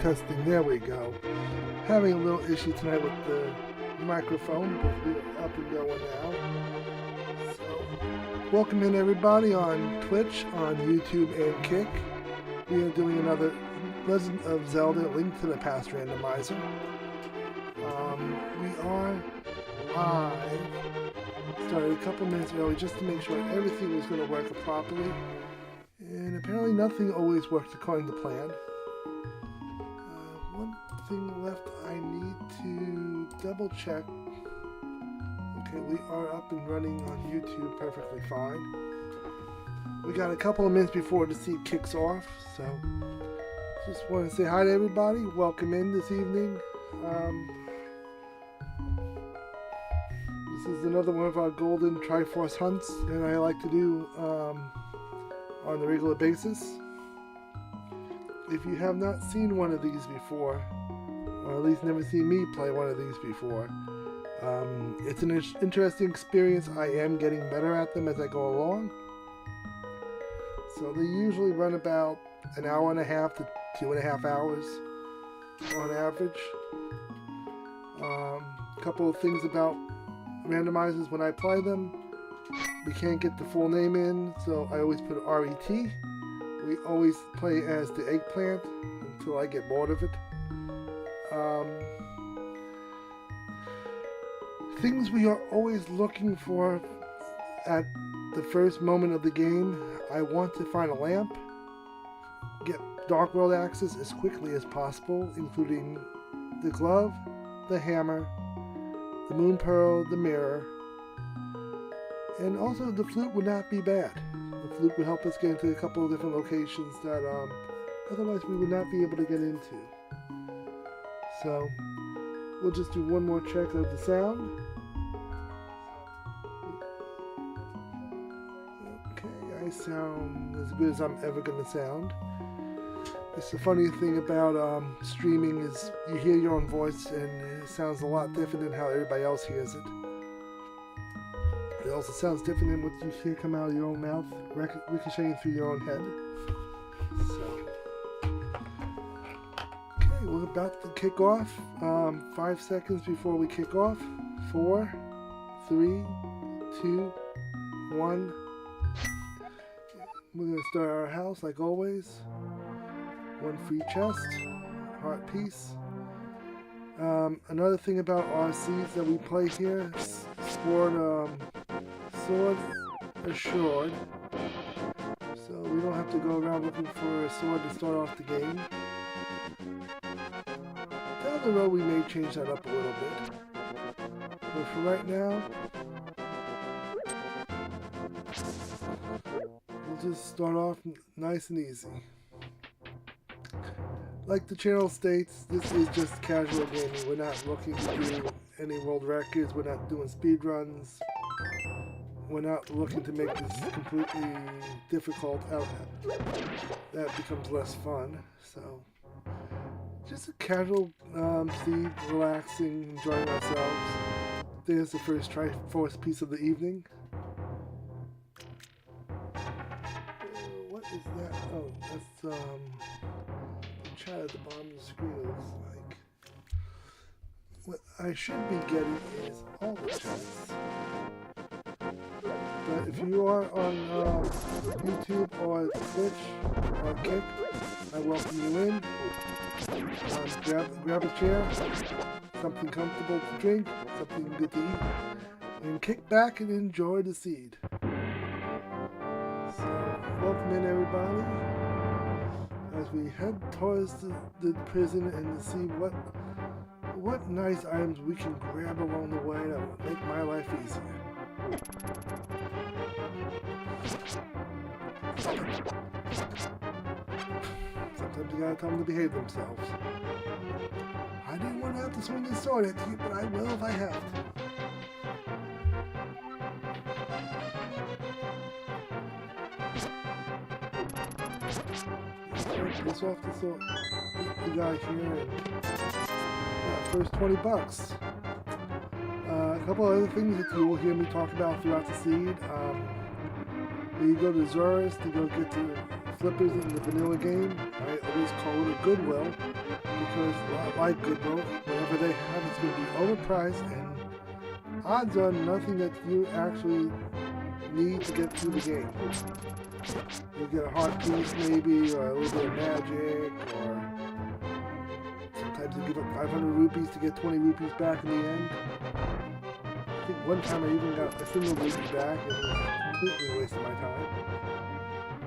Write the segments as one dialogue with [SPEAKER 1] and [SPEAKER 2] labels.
[SPEAKER 1] Testing, there we go. Having a little issue tonight with the microphone, but we're up and going now. So, welcome in everybody on Twitch, on YouTube, and Kick. We are doing another Legend of Zelda: Link to the Past randomizer. We are live. Started a couple minutes early just to make sure everything was going to work properly. And apparently nothing always worked according to plan. One thing left I need to double check. Okay, we are up and running on YouTube perfectly fine. We got a couple of minutes before the seat kicks off, so just want to say hi to everybody. Welcome in this evening. This is another one of our golden Triforce hunts that I like to do on a regular basis. If you have not seen one of these before, or at least never seen me play one of these before, it's an interesting experience. I am getting better at them as I go along. So they usually run about an hour and a half to 2.5 hours on average. A couple of things about randomizers when I play them. We can't get the full name in, so I always put RET. We always play as the eggplant until I get bored of it. Things we are always looking for at the first moment of the game. I want to find a lamp, get Dark World access as quickly as possible, including the glove, the hammer, the moon pearl, the mirror, and also the flute would not be bad. The flute would help us get into a couple of different locations that otherwise we would not be able to get into. So we'll just do one more check of the sound. Okay, I sound as good as I'm ever going to sound. It's the funny thing about streaming is you hear your own voice and it sounds a lot different than how everybody else hears it. It also sounds different than what you hear come out of your own mouth, ricocheting through your own head. So, okay, we're about to kick off. 5 seconds before we kick off. 4, 3, 2, 1. We're going to start our house like always. One free chest, heart piece. Another thing about RCs that we play here, sword assured. So we don't have to go around looking for a sword to start off the game. Down the road we may change that up a little bit. But for right now, we'll just start off nice and easy. Like the channel states, this is just casual gaming. We're not looking to do any world records. We're not doing speed runs. We're not looking to make this completely difficult. That becomes less fun. So, just a casual scene, relaxing, enjoying ourselves. There's the first Triforce piece of the evening. What is that? Oh, that's chat at the bottom of the screen, it looks like. What I should be getting is all the chats. But if you are on YouTube or Twitch or Kick, I welcome you in. Grab a chair, something comfortable to drink, something good to eat, and kick back and enjoy the seed. So, welcome in everybody. As we head towards the prison and to see what nice items we can grab along the way that will make my life easier. Sometimes you gotta tell them to behave themselves. I didn't want to have to swing this sword at you, but I will if I have to. Piss off the guy here and first $20. A couple other things that you will hear me talk about throughout the seed. When you go to Zora's to go get the flippers in the vanilla game, I always call it a Goodwill. because like Goodwill, whatever they have is going to be overpriced, and odds are nothing that you actually need to get through the game. You'll get a heart piece maybe, or a little bit of magic, or sometimes you give up 500 rupees to get 20 rupees back in the end. I think one time I even got a single rupee back, and it was completely a waste of my time.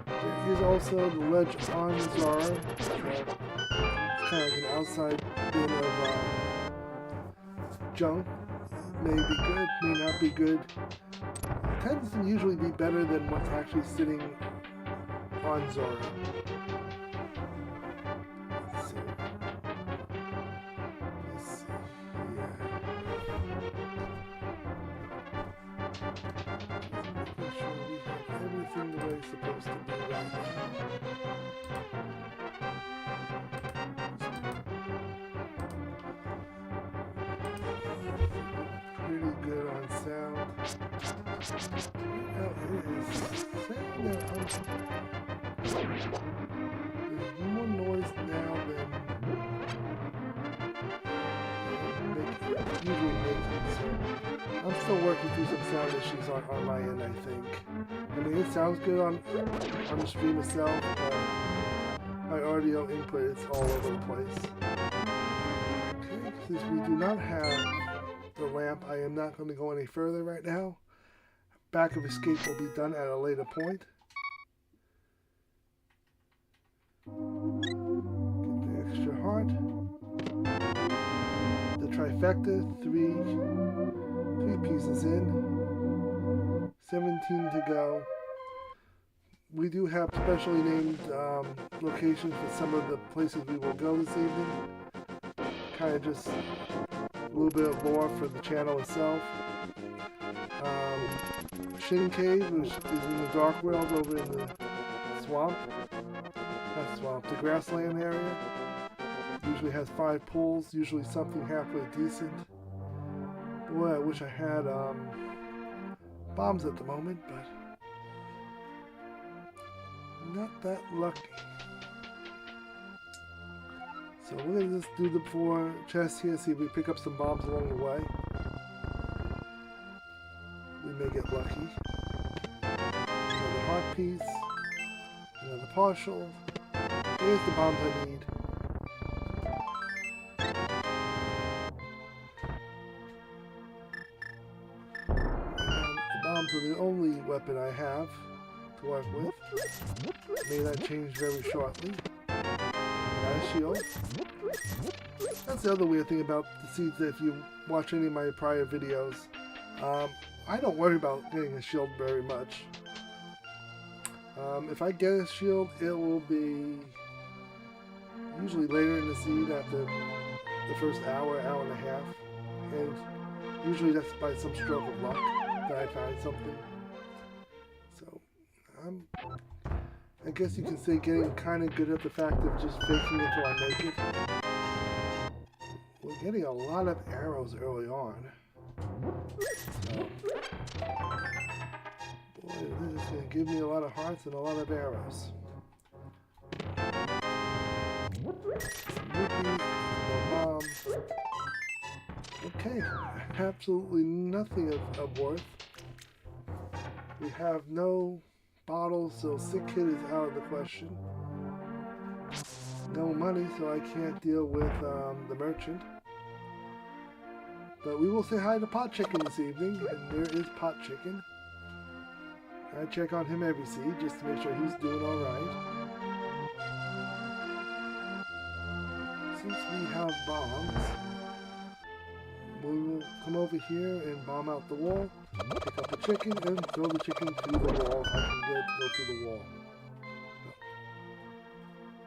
[SPEAKER 1] There is also the ledge on Zara. It's kind of like an outside bin of junk. May be good, may not be good. It tends to usually be better than what's actually sitting on Zora. So, let's see here. Making sure we have everything the way it's supposed to be right now. Pretty good on sound. Now it is saying that there's more noise now than usually making. So I'm still working through some sound issues on my end, I think. I mean, it sounds good on the stream itself, but my audio input is all over the place. Okay, since we do not have the lamp, I am not going to go any further right now. Back of escape will be done at a later point. Get the extra heart. The trifecta, three pieces in. 17 to go. We do have specially named locations for some of the places we will go this evening. Kind of just a little bit of lore for the channel itself. Shin Cave, which is in the Dark World over in the swamp. Not swamp, the grassland area. Usually has 5 pools, usually something halfway decent. Boy, I wish I had bombs at the moment, but not that lucky. So we're going to just do the 4 chests here, see if we pick up some bombs along the way. We may get lucky. Another heart piece. Another partial. Here's the bombs I need. And the bombs are the only weapon I have to work with. May that change very shortly. Got a shield. That's the other weird thing about the seeds. If you watch any of my prior videos, I don't worry about getting a shield very much. If I get a shield, it will be usually later in the seed after the first hour and a half. And usually that's by some stroke of luck that I find something. So, I guess you can say getting kind of good at the fact of just faking it till I make it. We're getting a lot of arrows early on. So, boy, this is going to give me a lot of hearts and a lot of arrows. Bombs. Okay, absolutely nothing of worth. We have no bottles, so sick kid is out of the question. No money, so I can't deal with the merchant. But we will say hi to Pot Chicken this evening, and there is Pot Chicken. I check on him every seed just to make sure he's doing alright. Since we have bombs, we will come over here and bomb out the wall, pick up the chicken, and throw the chicken through the wall if I can get it to go through the wall.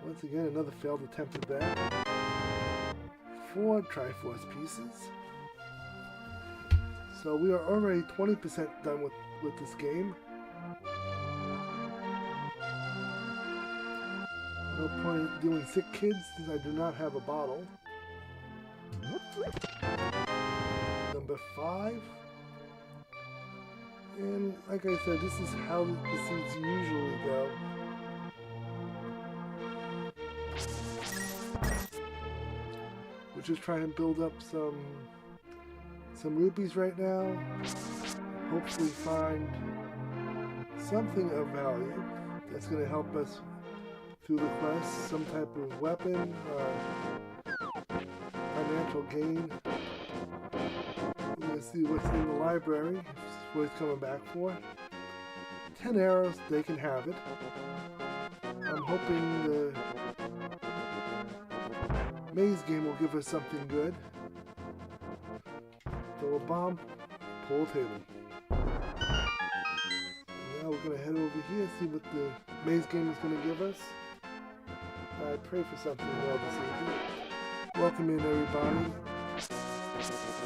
[SPEAKER 1] Once again, another failed attempt at that. 4 Triforce pieces. So we are already 20% done with this game. No point in doing sick kids since I do not have a bottle. Number 5. And like I said, this is how the seeds usually go. just trying to build up some rupees right now. Hopefully find something of value that's going to help us through the quest, some type of weapon, financial gain. We're going to see what's in the library, what it's coming back for. 10 arrows, they can have it. I'm hoping the maze game will give us something good. Throw a bomb, pull it him. Now we're going to head over here, see what the maze game is going to give us. I pray for something well this evening. Welcome in, everybody.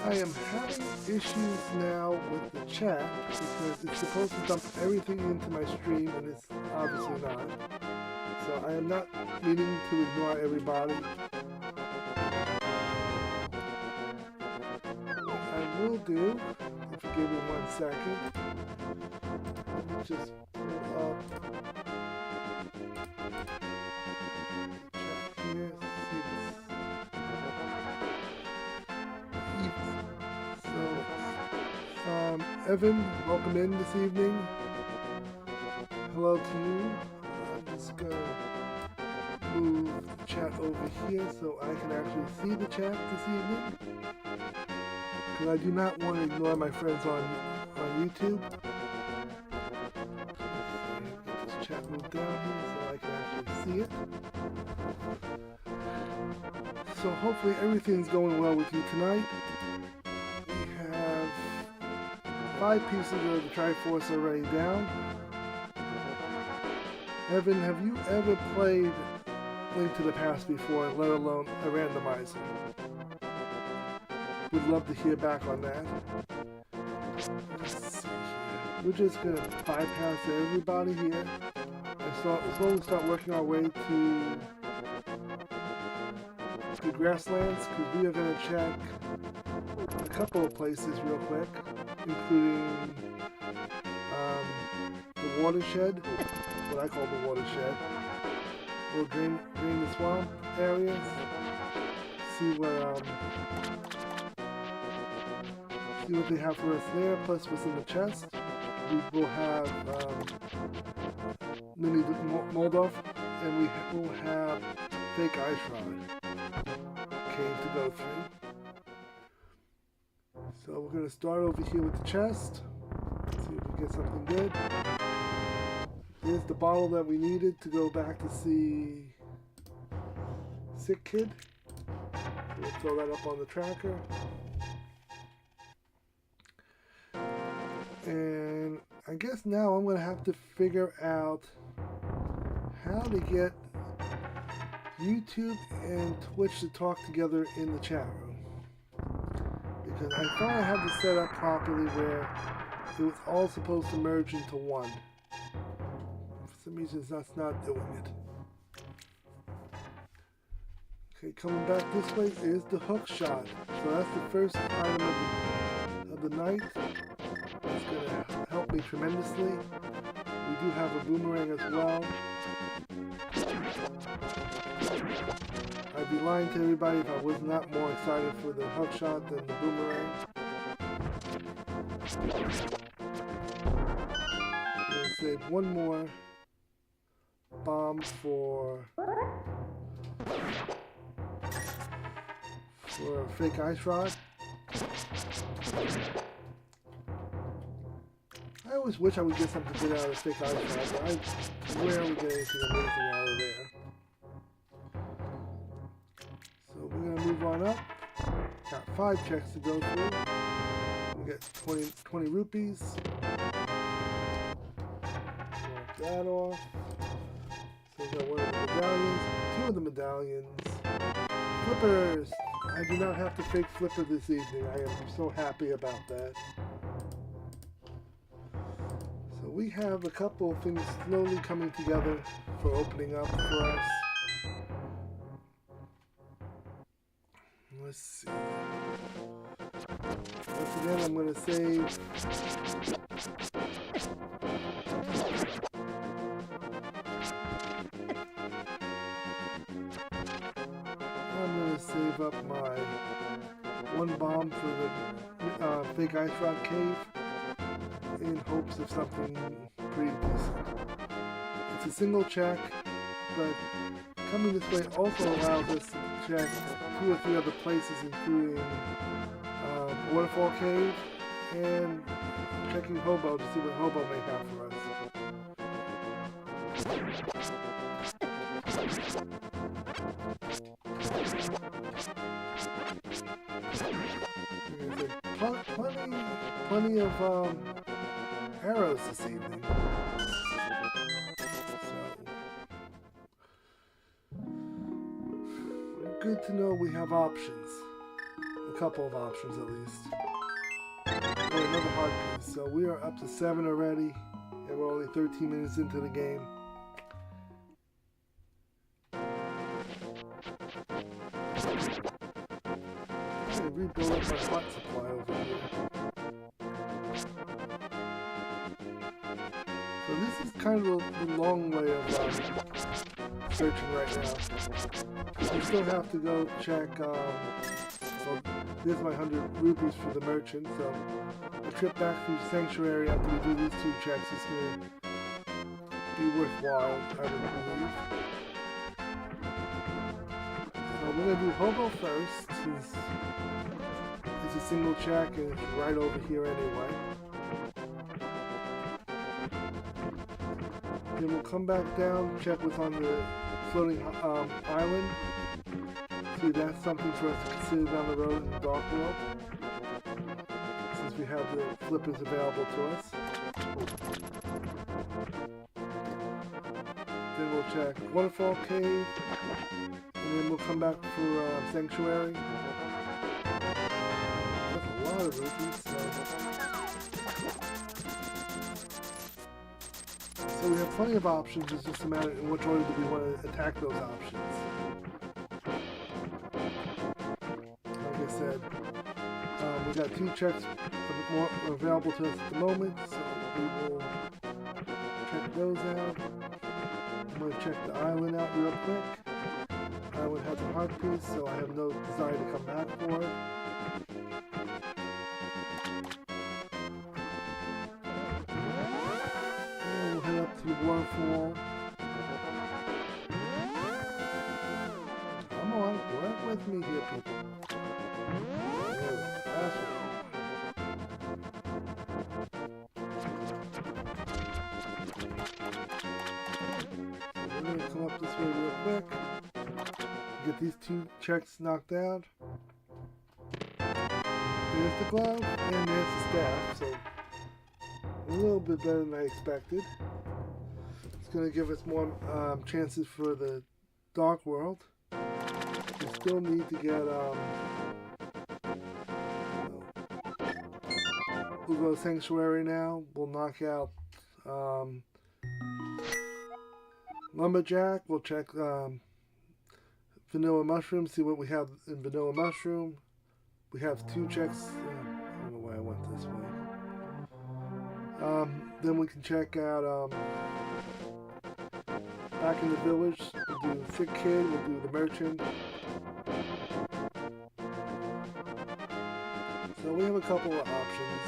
[SPEAKER 1] I am having issues now with the chat because it's supposed to dump everything into my stream and it's obviously not. So I am not meaning to ignore everybody. What I will do, if you give me 1 second, let me just pull up chat here. Evan, welcome in this evening. Hello to you. I'm just going to move the chat over here so I can actually see the chat this evening. Because I do not want to ignore my friends on YouTube. Get this chat moved down here so I can actually see it. So hopefully everything's going well with you tonight. 5 pieces of the Triforce already down. Evan, have you ever played Link to the Past before, let alone a randomizer? Would love to hear back on that. Let's see here. We're just going to bypass everybody here and slowly start working our way to the grasslands, because we are going to check a couple of places real quick, including the watershed, what I call the watershed. We'll drain the swamp areas, see what they have for us there, plus what's in the chest. We will have mini Moldorf, and we will have fake ice rod cave to go through. So we're going to start over here with the chest. See if we get something good. Here's the bottle that we needed to go back to see Sick Kid. So we'll throw that up on the tracker. And I guess now I'm going to have to figure out how to get YouTube and Twitch to talk together in the chat room. Because I thought I had this set up properly where it was all supposed to merge into one. For some reason that's not doing it. Okay, coming back this way is the hook shot. So that's the first item of the night. It's going to help me tremendously. We do have a boomerang as well. I'd be lying to everybody if I was not more excited for the hook shot than the boomerang. I'm going to save one more bomb for a fake ice rod. I always wish I would get something good out of fake ice rod, but I rarely get anything amazing out of there. So we're going to move on up. Got 5 checks to go through. We get 20 rupees. Mark that off. So we got one of the medallions, 2 of the medallions. Flippers! I do not have to fake flipper this evening. I am so happy about that. So we have a couple of things slowly coming together for opening up for us. Let's see. Once again, I'm going to save up my fake ice rock cave in hopes of something pretty decent. It's a single check, but coming this way also allows us to check 2 or 3 other places, including Waterfall Cave and checking Hobo to see what Hobo may have for us. Plenty of arrows this evening. So good to know we have options. A couple of options at least. Oh, another heart piece. So we are up to 7 already, and we're only 13 minutes into the game. I'm going to rebuild up my heart supply over here. So this is kind of the long way of searching right now. We still have to go check, well, there's my 100 rupees for the merchant, so the trip back through Sanctuary after we do these 2 checks is going to be worthwhile, I would believe. So we're going to do Hobo first, since it's a single check and it's right over here anyway. Then we'll come back down, check what's on the floating island. See if that's something for us to consider down the road in the Dark World, since we have the flippers available to us. Then we'll check Waterfall Cave, and then we'll come back for Sanctuary. That's a lot of rupees, so we have plenty of options. It's just a matter in which order do we want to attack those options. Like I said, we've got 2 checks more available to us at the moment, so we will check those out. I'm going to check the island out real quick. Island has a heart piece, so I have no desire to come back for it. Up to the waterfall. Come on, work with me here, people. We're going to come up this way real quick. Get these 2 checks knocked out. There's the glove, and there's the staff, so a little bit better than I expected. It's going to give us more chances for the Dark World. We still need to get, we'll go to Sanctuary now. We'll knock out Lumberjack. We'll check Vanilla Mushroom, see what we have in Vanilla Mushroom. We have 2 checks. I don't know why I went this way. Then we can check out back in the village. We'll do Sick Kid, we'll do the Merchant. So we have a couple of options.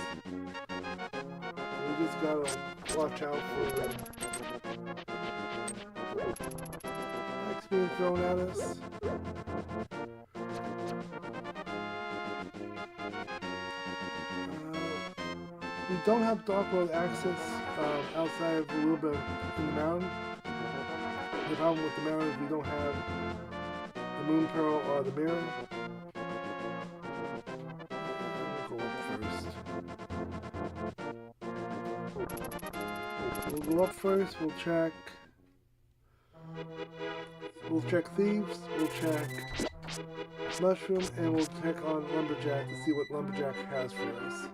[SPEAKER 1] We just gotta watch out for X being thrown at us. We don't have Dark World access outside of a little bit in the mountain. The problem with the mountain is we don't have the Moon Pearl or the Mirror. We'll go up first. We'll go up first, we'll check Thieves, we'll check Mushroom, and we'll check on Lumberjack to see what Lumberjack has for us.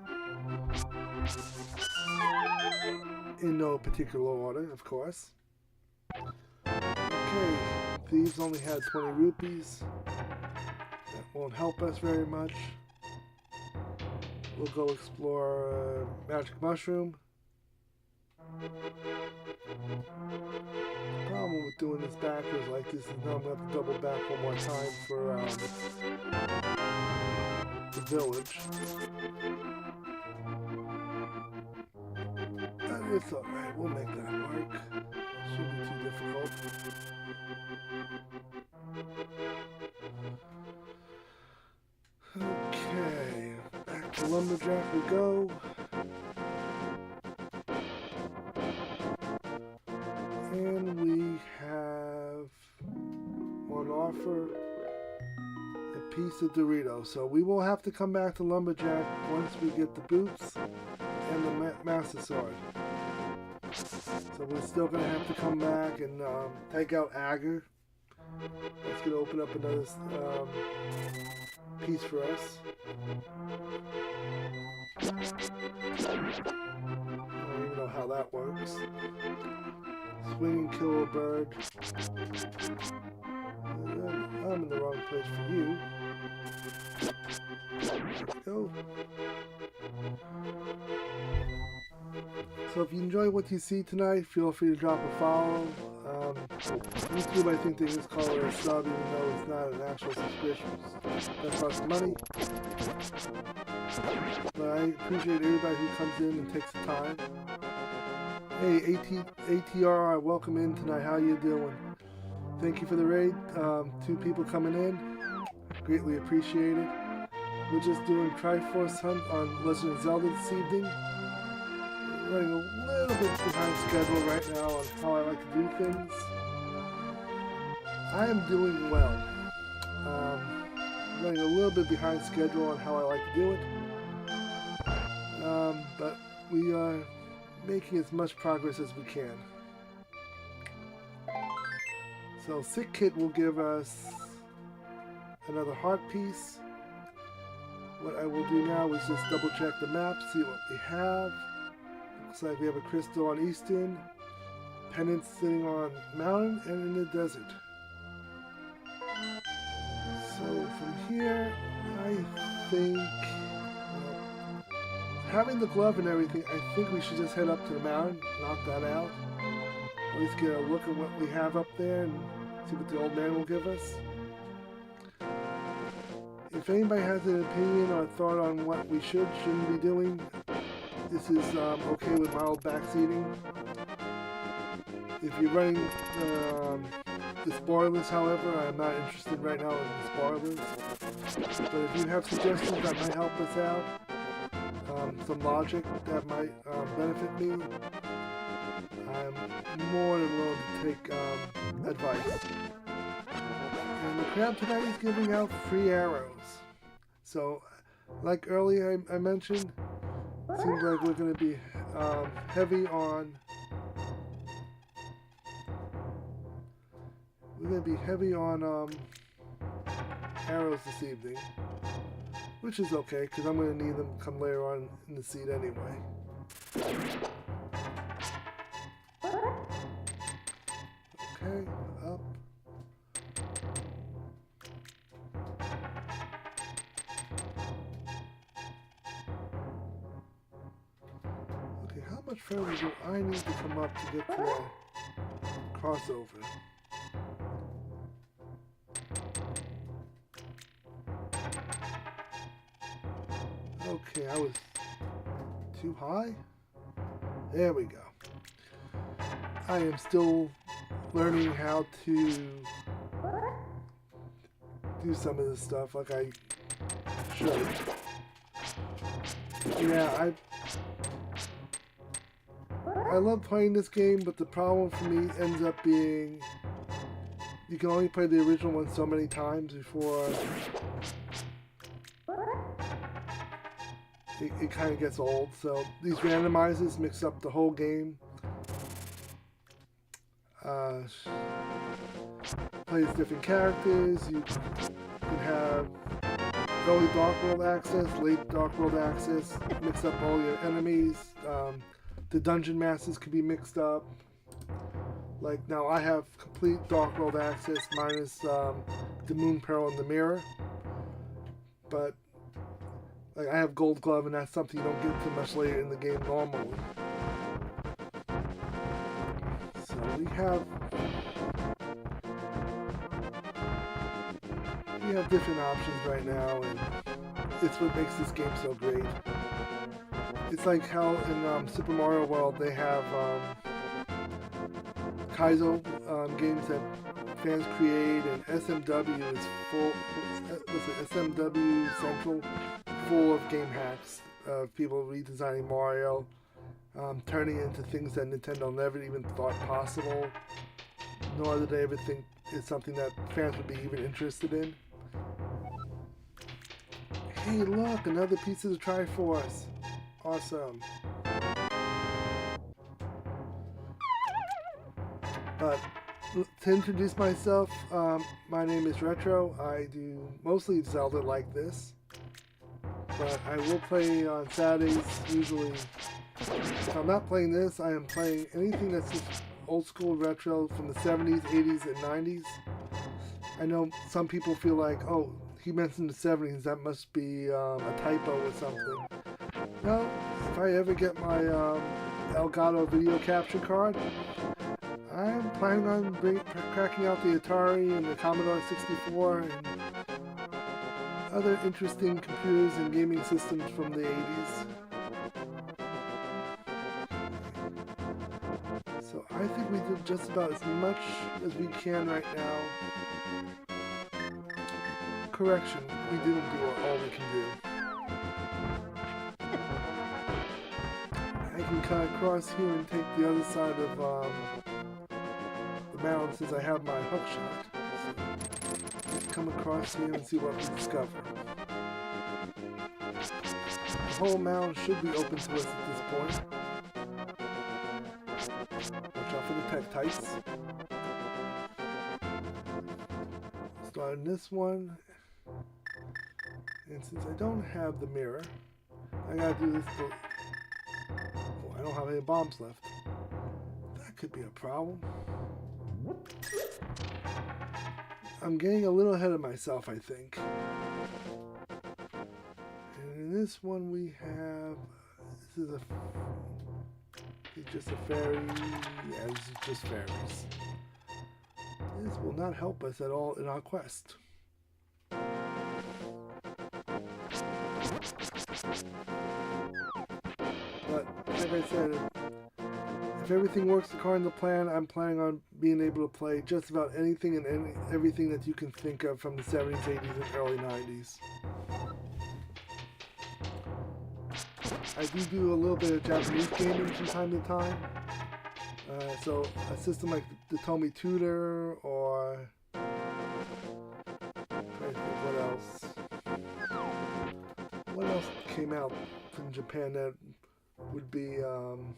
[SPEAKER 1] In no particular order, of course. Okay, Thieves only had 20 rupees. That won't help us very much. We'll go explore Magic Mushroom. The problem with doing this backwards like this is now I'm going to have to double back one more time for the village. It's alright, we'll make that work. Shouldn't be too difficult. Okay, back to Lumberjack we go. And we have on offer a piece of Dorito. So we will have to come back to Lumberjack once we get the boots and the Master Sword. So we're still going to have to come back and take out Agar. That's going to open up another piece for us. I don't even know how that works. Swing and kill a bird. I'm in the wrong place for you. Let's go. So if you enjoy what you see tonight, feel free to drop a follow. YouTube, I think they just call it a sub, even though it's not an actual subscription. That costs money. But I appreciate everybody who comes in and takes the time. Hey, ATR, welcome in tonight. How you doing? Thank you for the raid. 2 people coming in. Greatly appreciated. We're just doing Triforce Hunt on Legend of Zelda this evening. Running a little bit behind schedule right now on how I like to do things. I am doing well. Running a little bit behind schedule on how I like to do it. But we are making as much progress as we can. So Sick Kit will give us another heart piece. What I will do now is just double check the map, see what we have. Looks like we have a crystal on Easton, pendants sitting on mountain, and in the desert. So from here, I think, having the glove and everything, I think we should just head up to the mountain, knock that out. At least get a look at what we have up there and see what the old man will give us. If anybody has an opinion or a thought on what we shouldn't be doing, this is okay with mild backseating. If you're running the spoilers, however, I'm not interested right now in the spoilers. But if you have suggestions that might help us out, some logic that might benefit me, I'm more than willing to take advice. And the crowd tonight is giving out free arrows. So, like earlier I mentioned, it seems like we're going to be heavy on... We're going to be heavy on arrows this evening. Which is okay, because I'm going to need them come later on in the seed anyway. Okay, up. Okay, how much further do I need to come up to get to the crossover? Okay, I was too high. There we go. I am still learning how to do some of this stuff like I should. Yeah, I love playing this game, but the problem for me ends up being you can only play the original one so many times before it kind of gets old. So these randomizers mix up the whole game. Plays different characters. You can have early Dark World access, late Dark World access, mix up all your enemies. The dungeon masters can be mixed up. Like now I have complete Dark World access minus the Moon Pearl and the Mirror. But like I have Gold Glove, and that's something you don't get too much later in the game normally. So we have different options right now, and it's what makes this game so great. It's like how in Super Mario World they have Kaizo games that fans create, and SMW is full. What's it? SMW Central, full of game hacks of people redesigning Mario, turning it into things that Nintendo never even thought possible. Nor did they ever think it's something that fans would be even interested in. Hey, look, another piece of the Triforce. Awesome. But to introduce myself, my name is Retro. I do mostly Zelda like this, but I will play on Saturdays usually. If I'm not playing this, I am playing anything that's just old school retro from the 70s, 80s, and 90s. I know some people feel like, oh, he mentioned the 70s, that must be a typo or something. No, if I ever get my Elgato video capture card, I'm planning on cracking out the Atari and the Commodore 64 and other interesting computers and gaming systems from the 80s. So I think we did just about as much as we can right now. Correction, we didn't do all we can do. I can cut across here and take the other side of the mound since I have my hook shot. So let's come across here and see what we discover. The whole mound should be open to us at this point. Watch out for the Tektites. Starting this one. And since I don't have the mirror, I gotta do this. Oh, I don't have any bombs left. That could be a problem. I'm getting a little ahead of myself, I think. And in this one we have... This is it's just a fairy. Yeah, this is just fairies. This will not help us at all in our quest. But, like I said, if everything works according to plan, I'm planning on being able to play just about anything and everything that you can think of from the 70s, 80s, and early 90s. I do a little bit of Japanese gaming from time to time. So a system like the Tomy Tutor or... I think what else? What else came out from Japan that would be kind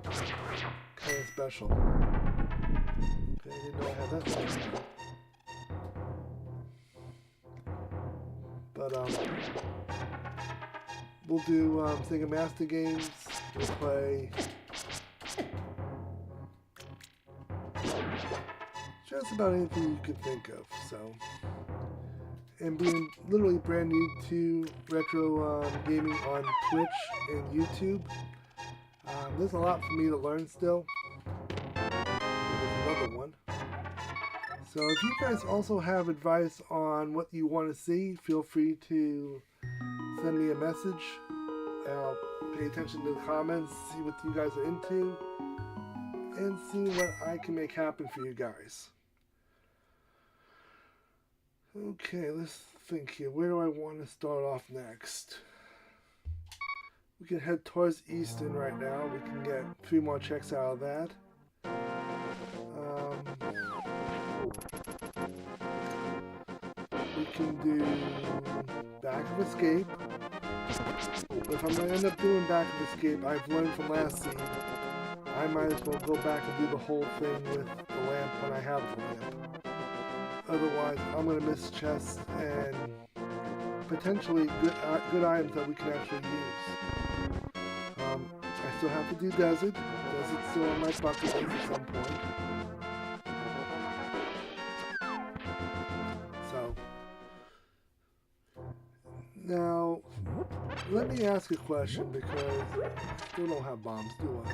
[SPEAKER 1] of special? Okay, I didn't know I had that one. But we'll do Sega Master games. We'll play just about anything you can think of. So, and being literally brand new to retro gaming on Twitch and YouTube, there's a lot for me to learn still. There's another one. So if you guys also have advice on what you want to see, feel free to send me a message. I'll pay attention to the comments, see what you guys are into, and see what I can make happen for you guys. Okay, let's think here. Where do I want to start off next? We can head towards Easton right now. We can get 3 more checks out of that. We can do Back of Escape. But if I'm going to end up doing Back of Escape, I've learned from last scene, I might as well go back and do the whole thing with the lamp when I have the lamp. Otherwise, I'm going to miss chests and potentially good items that we can actually use. I still have to do Desert. Desert's still on my bucket list at some point. So, now, let me ask a question because I still don't have bombs, do I?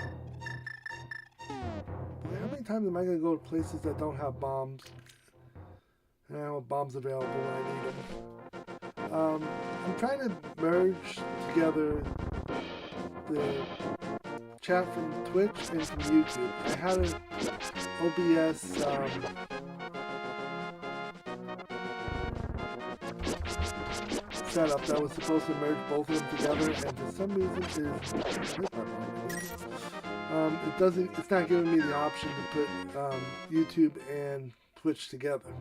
[SPEAKER 1] Boy, how many times am I going to go to places that don't have bombs? And I don't have bombs available when I need them. I'm trying to merge together the chat from Twitch and from YouTube. I had an OBS setup that was supposed to merge both of them together, and for some reason it doesn't. It's not giving me the option to put YouTube and Twitch together.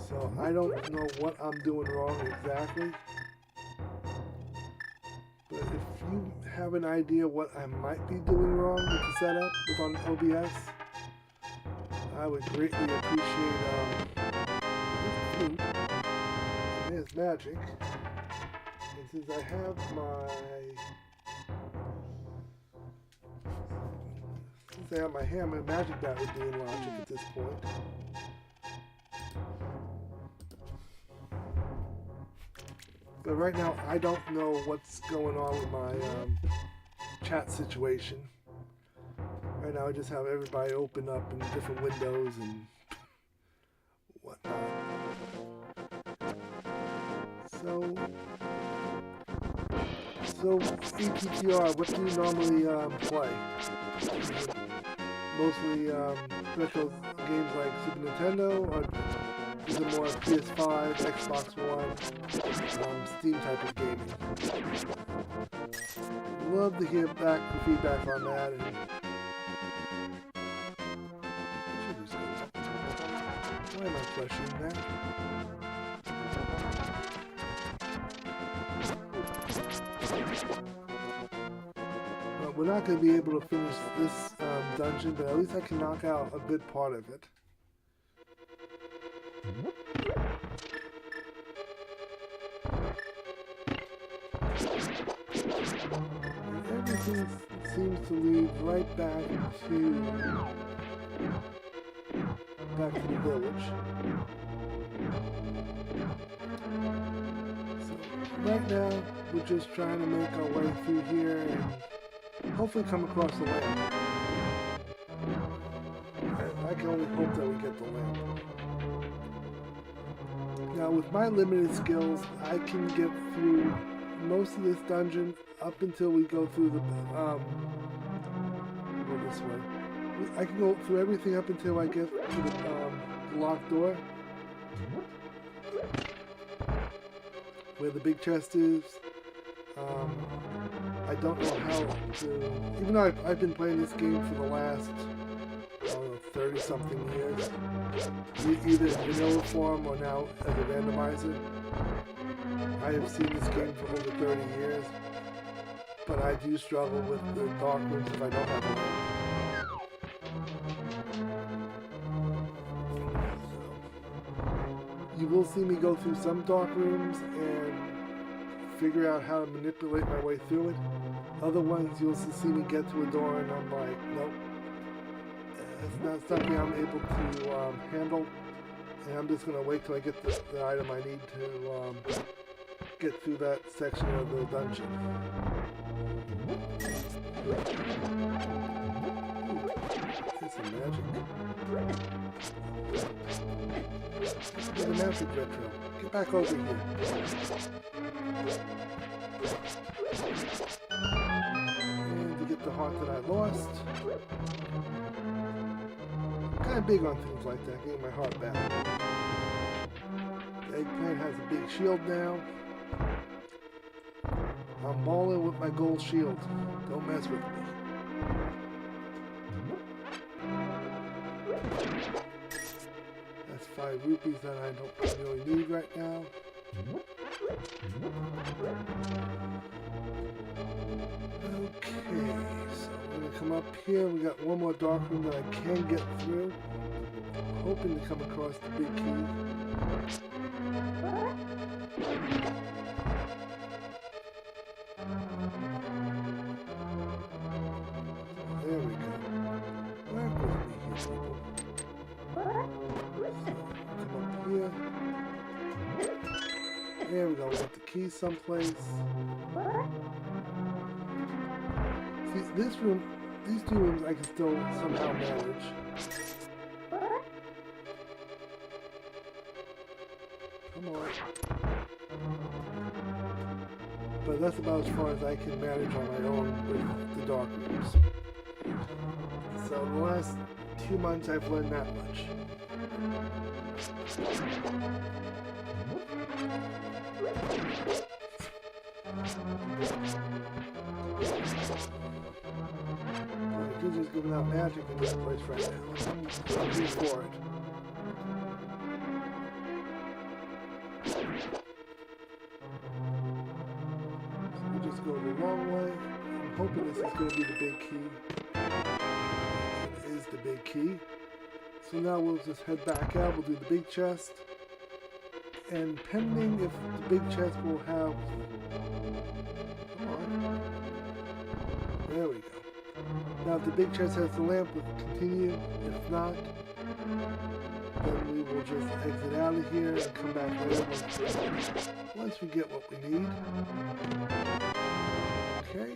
[SPEAKER 1] So I don't know what I'm doing wrong exactly. But if you have an idea what I might be doing wrong with the setup on OBS, I would greatly appreciate there's magic. And since I have my hammer, magic bat would be in logic at this point. But right now, I don't know what's going on with my chat situation. Right now, I just have everybody open up in different windows and whatnot. So ETTR, what do you normally play? Mostly retro games like Super Nintendo, or is it more PS5, Xbox One, Steam type of gaming? Love to hear feedback on that. And why am I questioning that? We're not going to be able to finish this dungeon, but at least I can knock out a good part of it. And everything seems to lead right back to the village. So right now, we're just trying to make our way through here and hopefully come across the land. I can only hope that we get the land. Now with my limited skills, I can get through most of this dungeon up until we go through the, go this way. I can go through everything up until I get to the locked door. Where the big chest is. I don't know how to, even though I've been playing this game for the last 30-something years, either in vanilla form or now as a randomizer. I have seen this game for over 30 years, but I do struggle with the dark rooms if I don't have a lamp. You will see me go through some dark rooms and figure out how to manipulate my way through it. Other ones you'll see me get to a door and I'm like, nope, it's not something I'm able to handle, and I'm just going to wait till I get the item I need to get through that section of the dungeon. Get some magic. Get a magic retro. Get back over here. And to get the heart that I lost. I'm kind of big on things like that, getting my heart back. The eggplant has a big shield now. I'm balling with my gold shield. Don't mess with me. That's 5 rupees that I don't really need right now. Okay, so we're going to come up here. We got one more dark room that I can get through. I'm hoping to come across the big key. There we go. Work with me here, people. Come up here. There we go. We got the key someplace. See, this room, these 2 rooms I can still somehow manage. Come on. But that's about as far as I can manage on my own with the dark rooms. So in the last 2 months I've learned that much. I could just go without magic in this place right now. I'm here for it. So we'll just go the long way. I'm hoping this is going to be the big key. It is the big key. So now we'll just head back out. We'll do the big chest. And pending if the big chest will have... Come on. There we go. Now if the big chest has the lamp, we'll continue. If not, then we will just exit out of here and come back later once we get what we need. Okay.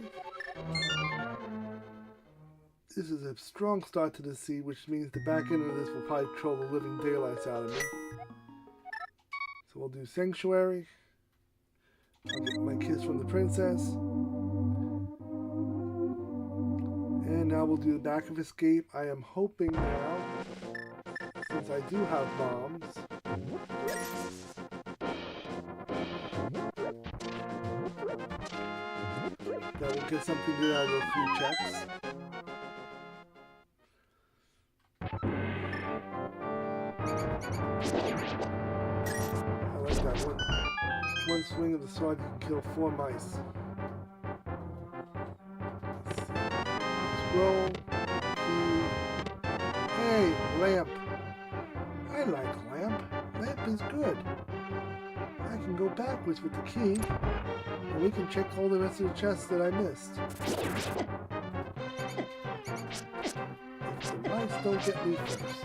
[SPEAKER 1] This is a strong start to the sea, which means the back end of this will probably troll the living daylights out of me. So we'll do Sanctuary. I'll get my kiss from the princess. And now we'll do the back of Escape. I am hoping now, since I do have bombs, that we'll get something good out of a few checks. I like that one swing of the sword can kill 4 mice. Scroll, key. Hey, lamp. I like lamp. Lamp is good. I can go backwards with the key, and we can check all the rest of the chests that I missed. If the mice don't get me first.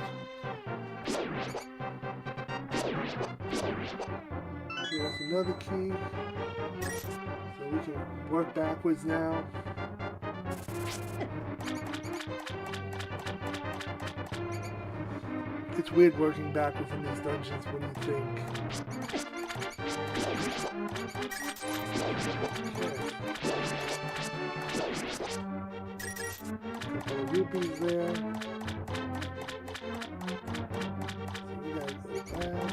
[SPEAKER 1] Okay, that's another key. So we can work backwards now. It's weird working backwards in these dungeons when you think. Okay. Couple of rupees there. So we gotta go back.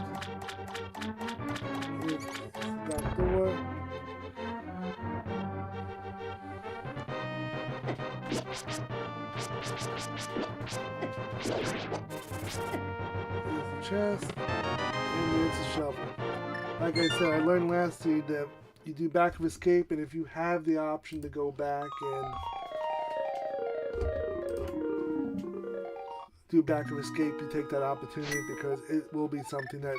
[SPEAKER 1] Here's the back door. Here's the chest, and here's the shovel. Like I said, I learned last seed that you do back of Escape, and if you have the option to go back and do back of Escape, you take that opportunity because it will be something that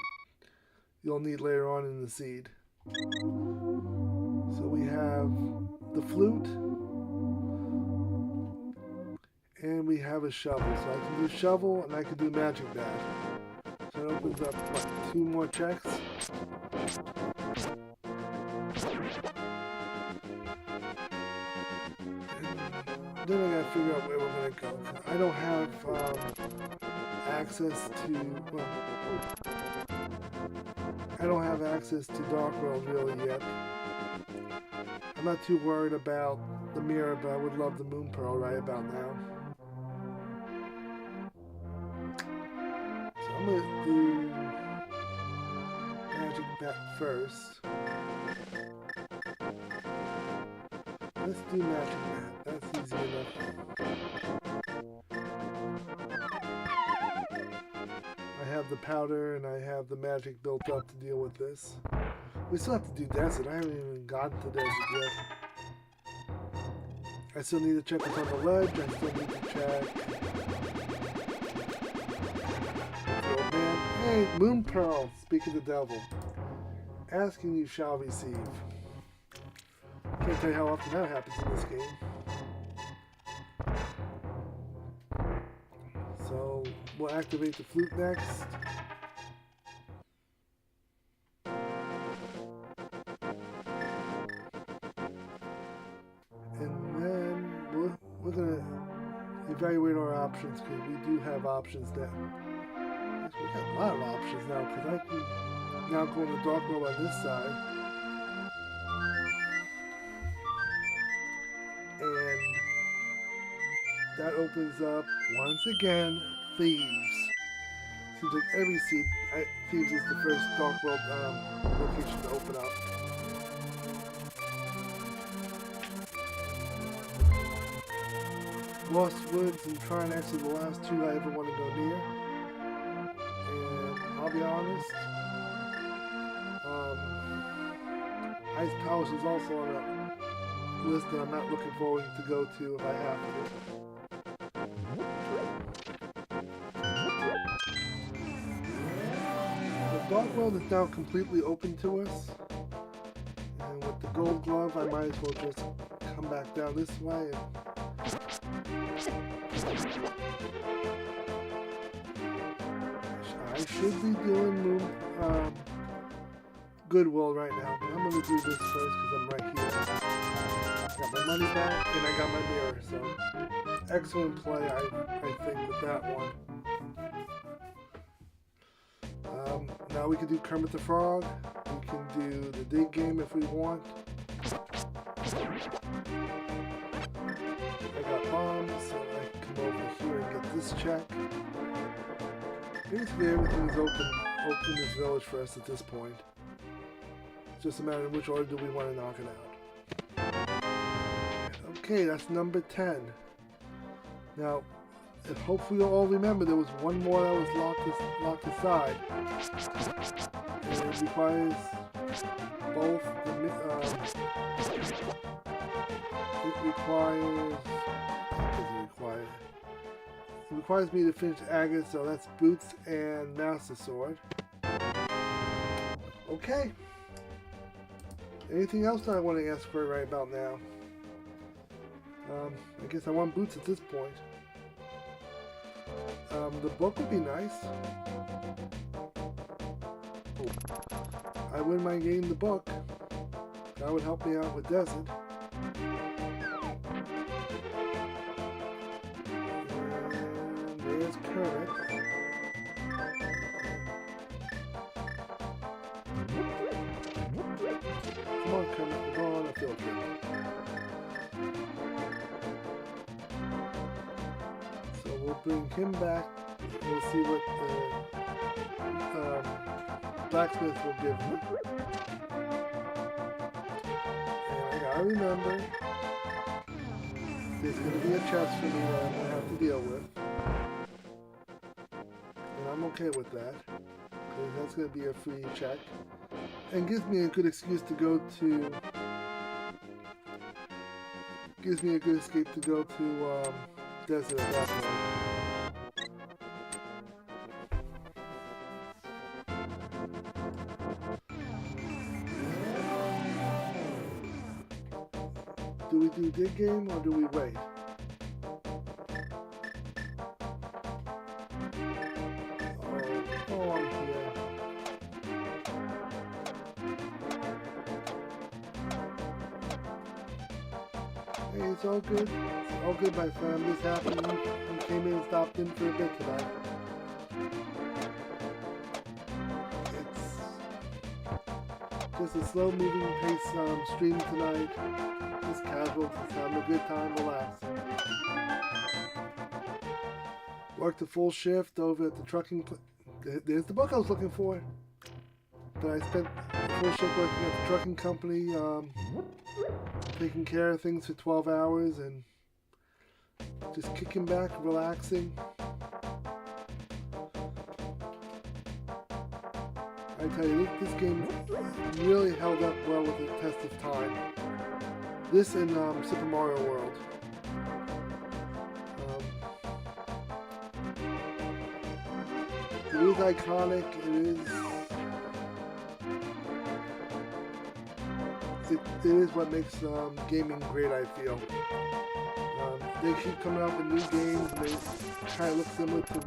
[SPEAKER 1] you'll need later on in the seed. So we have the flute. And we have a shovel. So I can do shovel and I can do magic bag. So it opens up, what, 2 more checks? And then I gotta figure out where we're gonna go. I don't have access to, well, I don't have access to Dark World really yet. I'm not too worried about the mirror, but I would love the Moon Pearl right about now. So I'm gonna do magic bat first. Let's do magic bat. That's easy enough. I have the powder and I have the magic built up to deal with this. We still have to do desert. I haven't even gotten to desert yet. I still need to check what's on the ledge. I still need to check. The old man. Hey, Moon Pearl. Speak of the devil. Asking you shall receive. Can't tell you how often that happens in this game. So we'll activate the flute next. And then we're gonna evaluate our options because we do have options now. We got a lot of options now because I can now go in the Dark World on this side. that opens up, once again, Thieves. Seems like every Thieves is the first Dark World location to open up. Lost Woods and Trinex are the last two I ever want to go near. And I'll be honest, Ice Palace is also on a list that I'm not looking forward to go to if I have to. The Dark World is now completely open to us. And with the Gold Glove, I might as well just come back down this way and I should be doing Goodwill right now, but I'm going to do this first because I'm right here. Got my money back and I got my mirror, so excellent play, I think, with that one. Now we can do Kermit the Frog. We can do the dig game if we want. I got bombs, so I can come over here and get this check. Basically everything's open in this village for us at this point. It's just a matter of which order do we want to knock it out. Okay, that's number 10. Now, if hopefully you'll all remember, there was one more that was locked aside. And it requires both it requires me to finish Agate, so that's Boots and Master Sword. Okay. Anything else that I want to ask for right about now? I guess I want Boots at this point. The book would be nice. Oh. I wouldn't mind getting the book. That would help me out with Desert. And there's Kermit. Come on, Kermit, we're going on a field trip. So we'll bring him back. We'll see what the blacksmith will give me. And I gotta remember, there's gonna be a chest for me that I'm gonna have to deal with. And I'm okay with that, because that's gonna be a free check. And gives me a good excuse to go to... Gives me a good escape to go to Desert at that point. Do we do dig game or do we wait? Oh, I'm here. Hey, it's all good. It's all good, my friend. I'm just happy you came in and stopped in for a bit tonight. It's just a slow-moving pace stream tonight. Just casual, just having a good time, relax. Worked a full shift over at the trucking. There's the book I was looking for. But I spent a full shift working at the trucking company, taking care of things for 12 hours and just kicking back, relaxing. I tell you, this game really held up well with the test of time. This and Super Mario World. It is iconic. It is what makes gaming great, I feel. They keep coming out with new games, and they kind of look similar to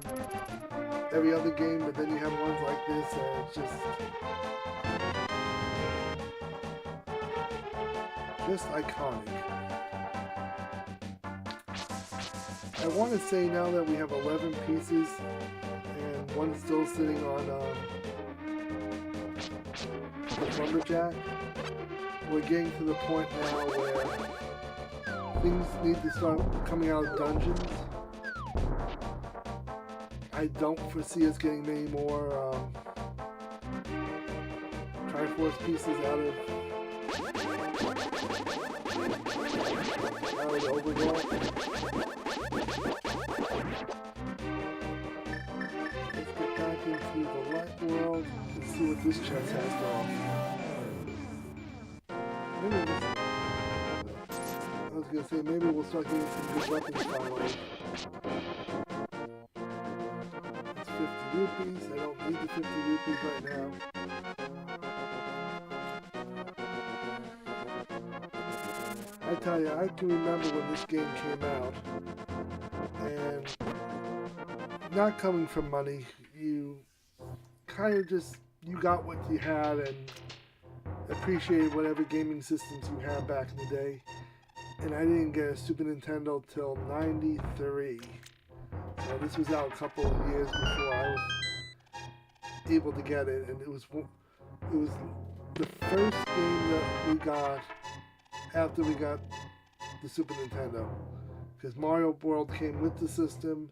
[SPEAKER 1] every other game, but then you have ones like this, and it's just iconic. I want to say now that we have 11 pieces, and one's still sitting on the lumberjack. We're getting to the point now where things need to start coming out of dungeons. I don't foresee us getting many more Triforce pieces out of the overworld. Let's get back into the light world and see what this chest has to offer. I was gonna say maybe we'll start getting some good weapons finally. It's 50 rupees. I don't need the 50 rupees right now. I tell you, I can remember when this game came out, and not coming from money, you kind of just, you got what you had and appreciated whatever gaming systems you had back in the day. And I didn't get a Super Nintendo till '93. So this was out a couple of years before I was able to get it, and it was the first game that we got after we got the Super Nintendo, because Mario World came with the system,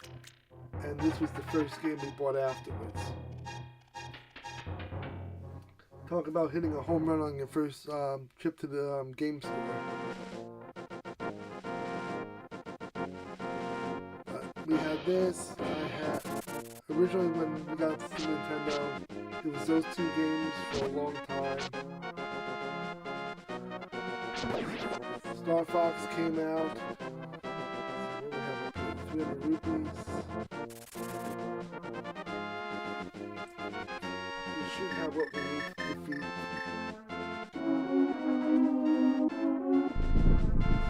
[SPEAKER 1] and this was the first game we bought afterwards. Talk about hitting a home run on your first trip to the game store. We had this. I had originally when we got the Super Nintendo, it was those two games for a long time. Star Fox came out. We have 300 rupees. We should have what we need to defeat.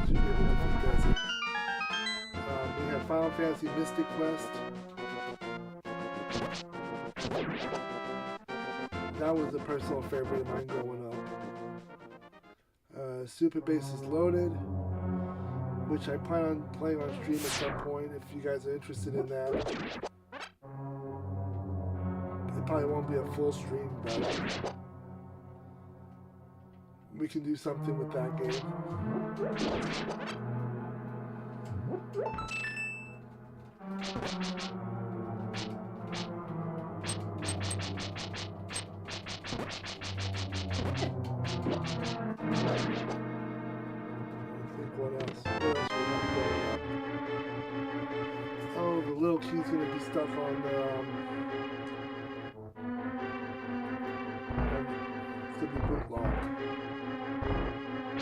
[SPEAKER 1] Should be able to defeat Desert. We have Final Fantasy Mystic Quest. That was a personal favorite of mine growing up. Super Bass is Loaded, which I plan on playing on stream at some point if you guys are interested in that. It probably won't be a full stream, but we can do something with that game. Oh, the little key's gonna be stuck on the it's gonna be boot locked. I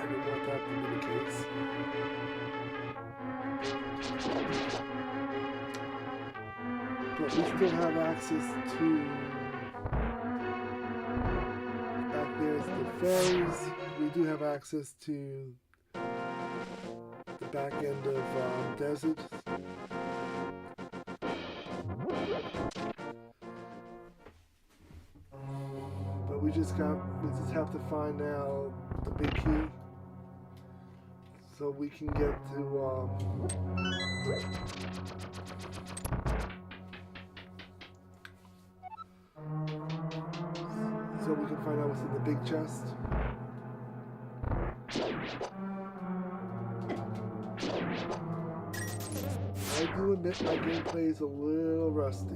[SPEAKER 1] didn't want that to be the case. But we still have access to, back there's the fairies. We do have access to the back end of Desert. But we just have to find now the big key so we can get to so we can find out what's in the big chest. I do admit my gameplay is a little rusty.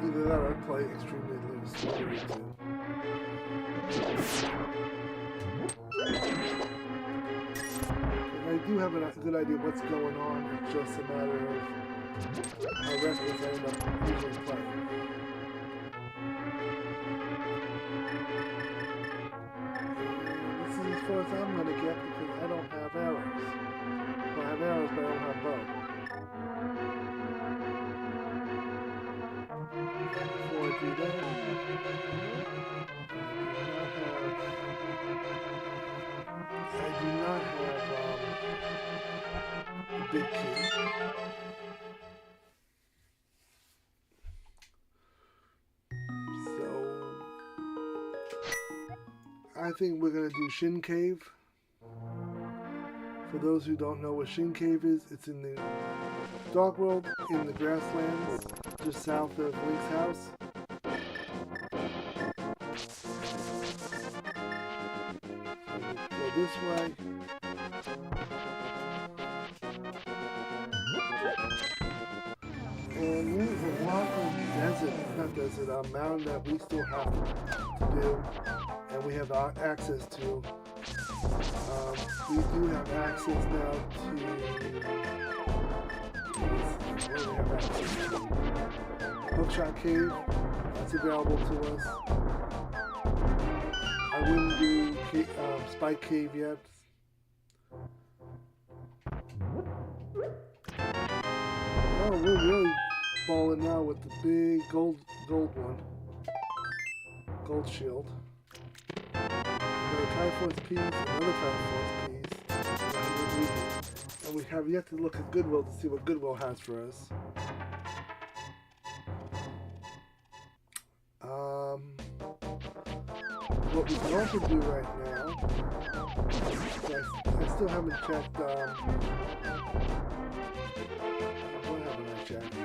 [SPEAKER 1] Either that or I play extremely slowly too. I do have a good idea what's going on. It's just a matter of how reckless I end up usually playing. This is as far as I'm going to get because I don't have arrows. Well, I have arrows, but I don't have bow. Before I do that, I do not have a big key. So I think we're going to do Shin Cave. For those who don't know what Shin Cave is, it's in the Dark World, in the grasslands, just south of Link's house. this way. And there's a lot of mountain that we still have to do, and we have access to. We do have access now to. What do we have access to? Hookshot Cave. That's available to us. I wouldn't do Spike Cave yet. Oh, we're really balling now with the big gold one. Gold shield. Another Triforce piece, another Triforce piece. And we have yet to look at Goodwill to see what Goodwill has for us. What we can also do right now, I still haven't checked, what haven't I checked?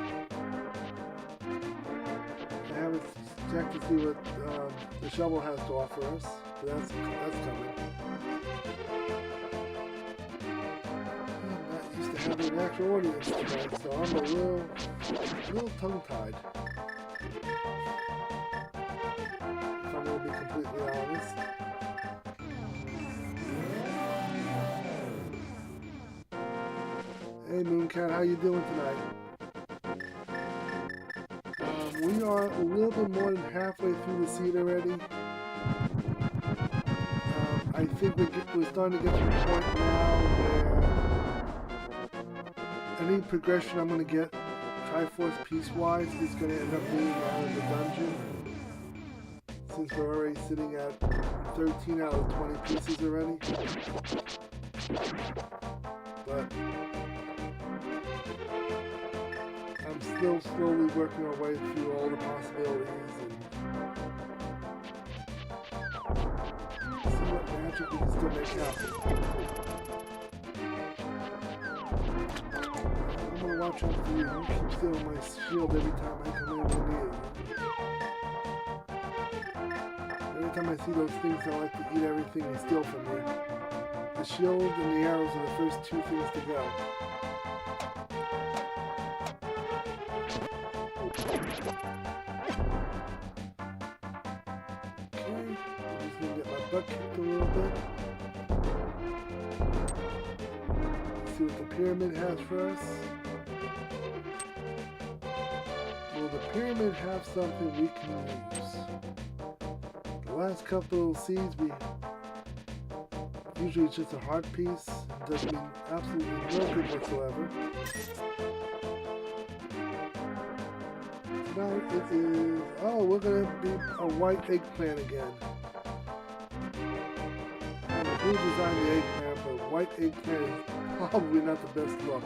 [SPEAKER 1] I haven't checked to see what the shovel has to offer us, but that's coming. I'm not used to having an actual audience tonight, so I'm a little tongue-tied. To be completely honest. Hey Mooncat, how you doing tonight? We are a little bit more than halfway through the seed already. I think we're starting to get to the point now where any progression I'm going to get Triforce piece-wise is going to end up being out of the dungeon. Since we're already sitting at 13 out of 20 pieces already. But I'm still slowly working our way through all the possibilities and see what magic we can still make happen. I'm gonna watch out for you. You keep stealing my shield every time I come anywhere near you. Every time I see those things, I like to eat everything they steal from me. The shield and the arrows are the first two things to go. Okay, I'm just gonna get my butt kicked a little bit. Let's see what the pyramid has for us. Will the pyramid have something we can use? The last couple of seeds, usually it's just a heart piece. It doesn't mean absolutely no good whatsoever. Tonight it is, we're going to be a white eggplant again. I don't know who designed the eggplant, but white eggplant is probably not the best look.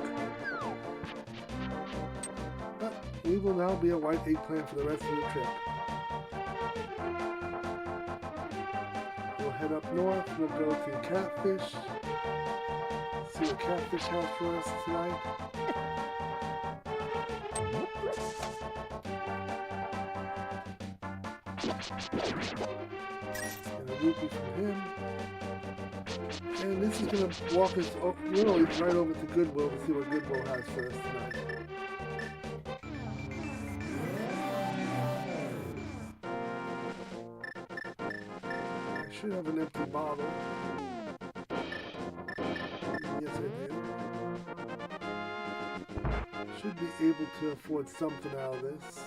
[SPEAKER 1] But we will now be a white eggplant for the rest of the trip. Head up north, we'll go to Catfish, see what Catfish has for us tonight. And a rupee from him. And this is going to walk us really right over to Goodwill to see what Goodwill has for us tonight. I should have an empty bottle. Yes, I do. Should be able to afford something out of this.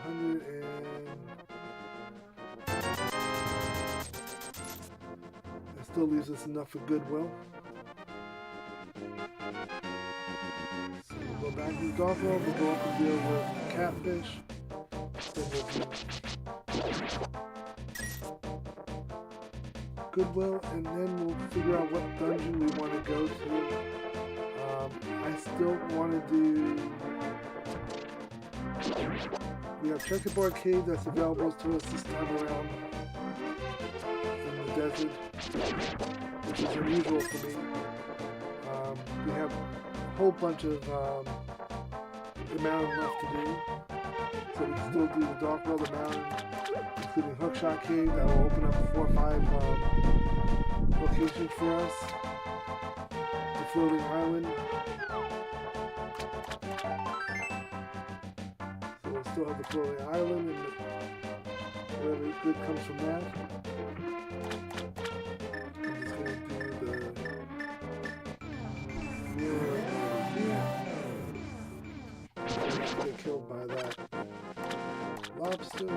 [SPEAKER 1] 100 and... That still leaves us enough for Goodwill. So we'll go back to the Dark World, we'll go up and deal with Catfish. Then we'll Goodwill, and then we'll figure out what dungeon we want to go to. I still want to do... We have Checkerboard Cave that's available to us this time around in the desert, which is unusual for me. We have a whole bunch of the mountain left to do, so we can still do the Dark World, the mountain, including Hookshot Cave that will open up 4 or 5 locations for us. The floating island. So we'll still have the floating island and whatever good comes from that. I'm just going to do the mirror over here. Get killed by that lobster.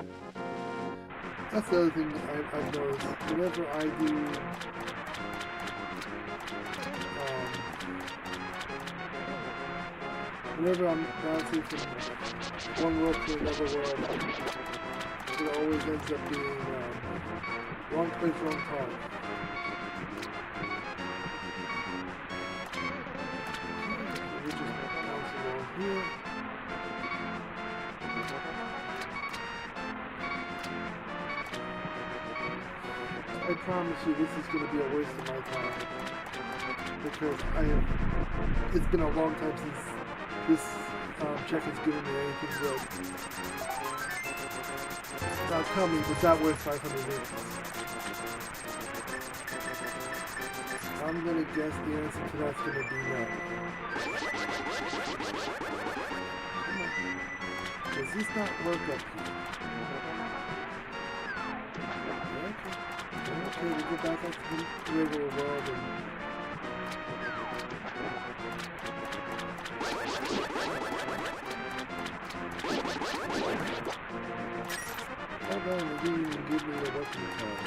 [SPEAKER 1] That's the other thing I've noticed. Whenever I do whenever I'm bouncing from one world to another world, it always ends up being wrong place, wrong time. We just bounce along here. I promise you this is going to be a waste of my time because it's been a long time since this check has given me anything good. Now tell me, was that worth 500 minutes? I'm going to guess the answer to that's going to be no. Does this not work up here? Okay, we'll go back out to the regular world and... Hold on, they didn't even give me a weapon card.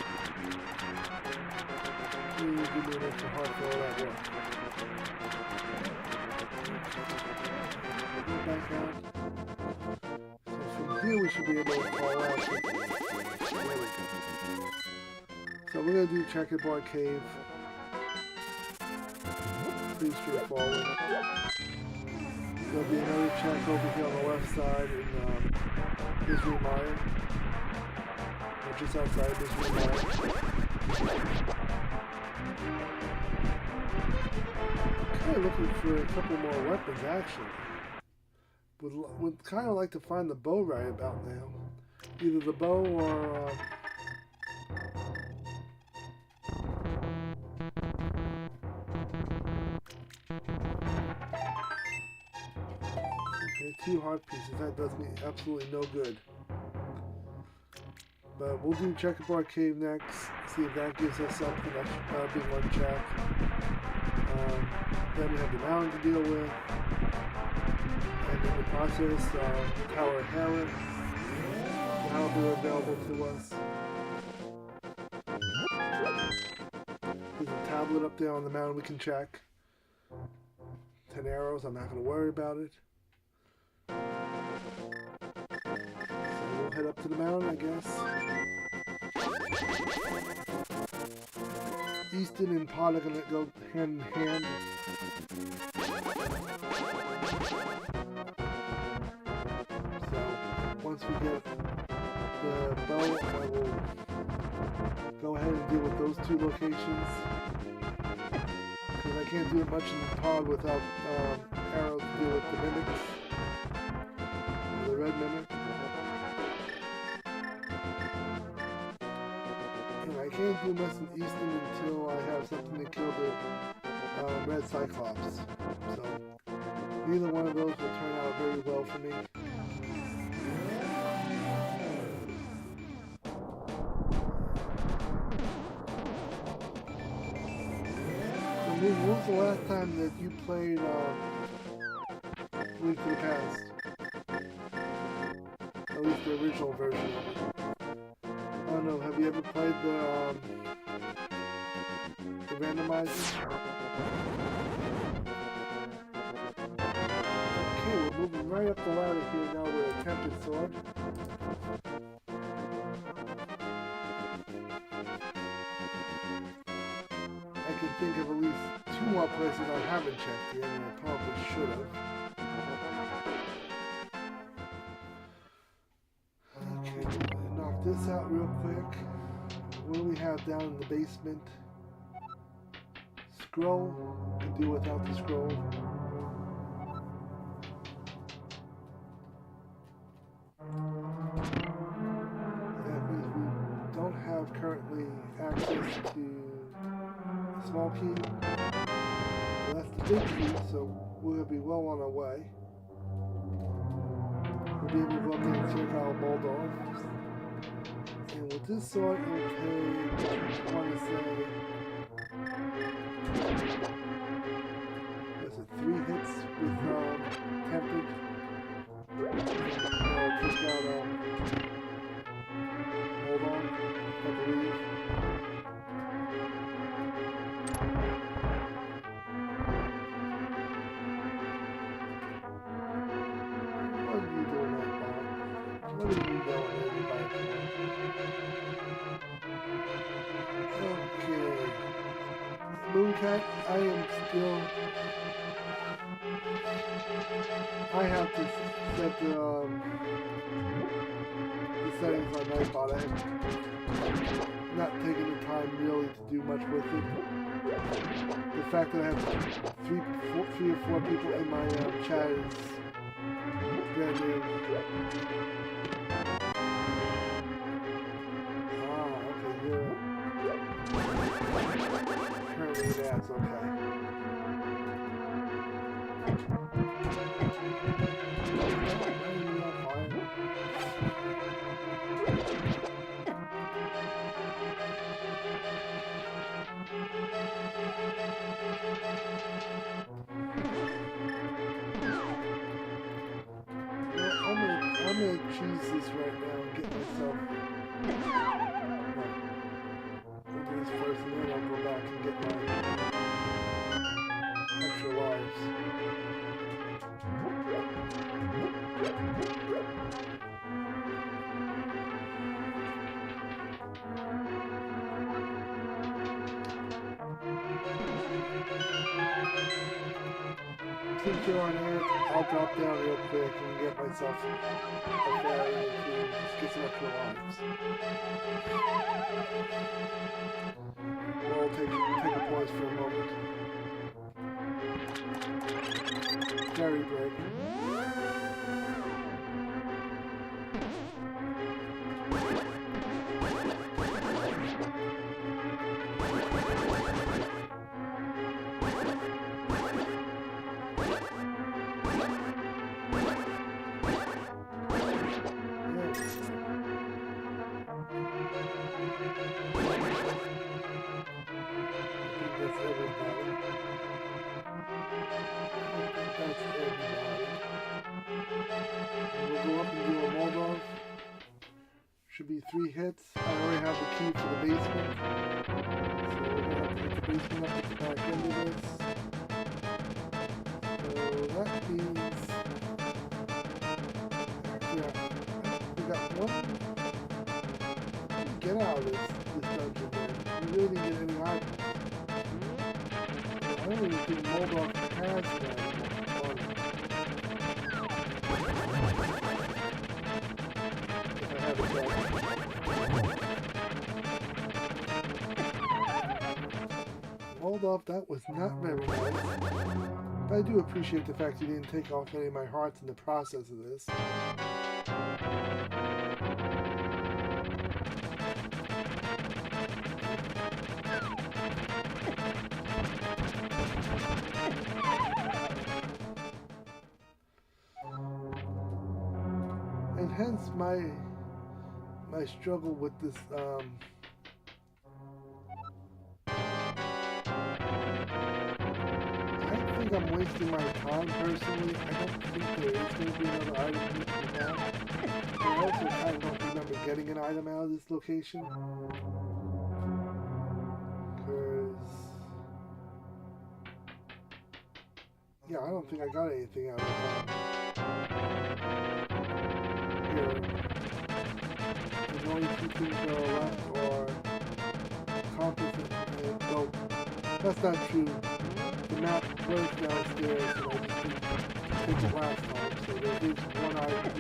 [SPEAKER 1] They didn't even give me an extra heart for all that work. Go back out. So from here we should be able to fall out. There we go. So we're going to do Checkerboard Cave. Pretty straightforward. There'll be another check over here on the left side in Misery Mire. Or just outside Misery Mire. Okay, looking for a couple more weapons actually. Would kind of like to find the bow right about now. Either the bow or... Okay, 2 heart pieces. That does me absolutely no good. But we'll do Checkerboard Cave next. See if that gives us something. That'll be one check. Then we have the mountain to deal with. And in the process, Tower of Hyrule. Now they're available to us. There's a tablet up there on the mountain we can check. 10 arrows, I'm not going to worry about it. So we'll head up to the mountain, I guess. Easton and Pod are going to go hand in hand. So once we get the bow, I will go ahead and deal with those 2 locations. Because I can't do much in the pod without arrows to deal with the mimics. The red mimic. And I can't do much in Easton until I have something to kill the red Cyclops. So neither one of those will turn out very well for me. When was the last time that you played Link to the Past? At least the original version of it. I don't know, have you ever played the randomizer? Okay, we're moving right up the ladder here now with a Tempted Sword. I can think of at least 2 more places I haven't checked yet, and I probably should have. Okay, we're gonna knock this out real quick. What do we have down in the basement? Scroll. Can do without the scroll. That means we don't have currently access to small key. So that's the big key, so we'll be well on our way. We'll be able to go up there and check out Moldov. And with this sword, it'll take, I want to say, was it 3 hits with tempered? Take out hold on, I believe. What are you doing, Nightbot? What are you doing, everybody? Okay. Mooncat, I am still... I have to set the settings on Nightbot. I have not taken the time really to do much with it. The fact that I have three or four people in my chat is brand new. Okay, here. Apparently that's okay. I'm gonna choose this right now and get myself. I'll do this first and then I'll go back and get my extra lives. Since you're on air, I'll drop down real quick and get myself a fairy to just get some extra lives. We'll take a pause for a moment. Fairy break. Should be 3 hits. I already have the key for the basement. So we're going to have to get the basement up at the back end of this. So that means... Yeah, we got one. Get out of this dungeon, man. We really didn't get any items. I don't even think Moldov has that on it. Moldov, that was not very nice. But I do appreciate the fact you didn't take off any of my hearts in the process of this. And hence my struggle with this I'm wasting my time personally. I don't think there is going to be another item here to be found. I also kind of don't remember getting an item out of this location. Because... yeah, I don't think I got anything out of it. Here. The only 2 things that are left are compass and nope. That's not true. The map was downstairs and I just didn't take it last time, so there is one item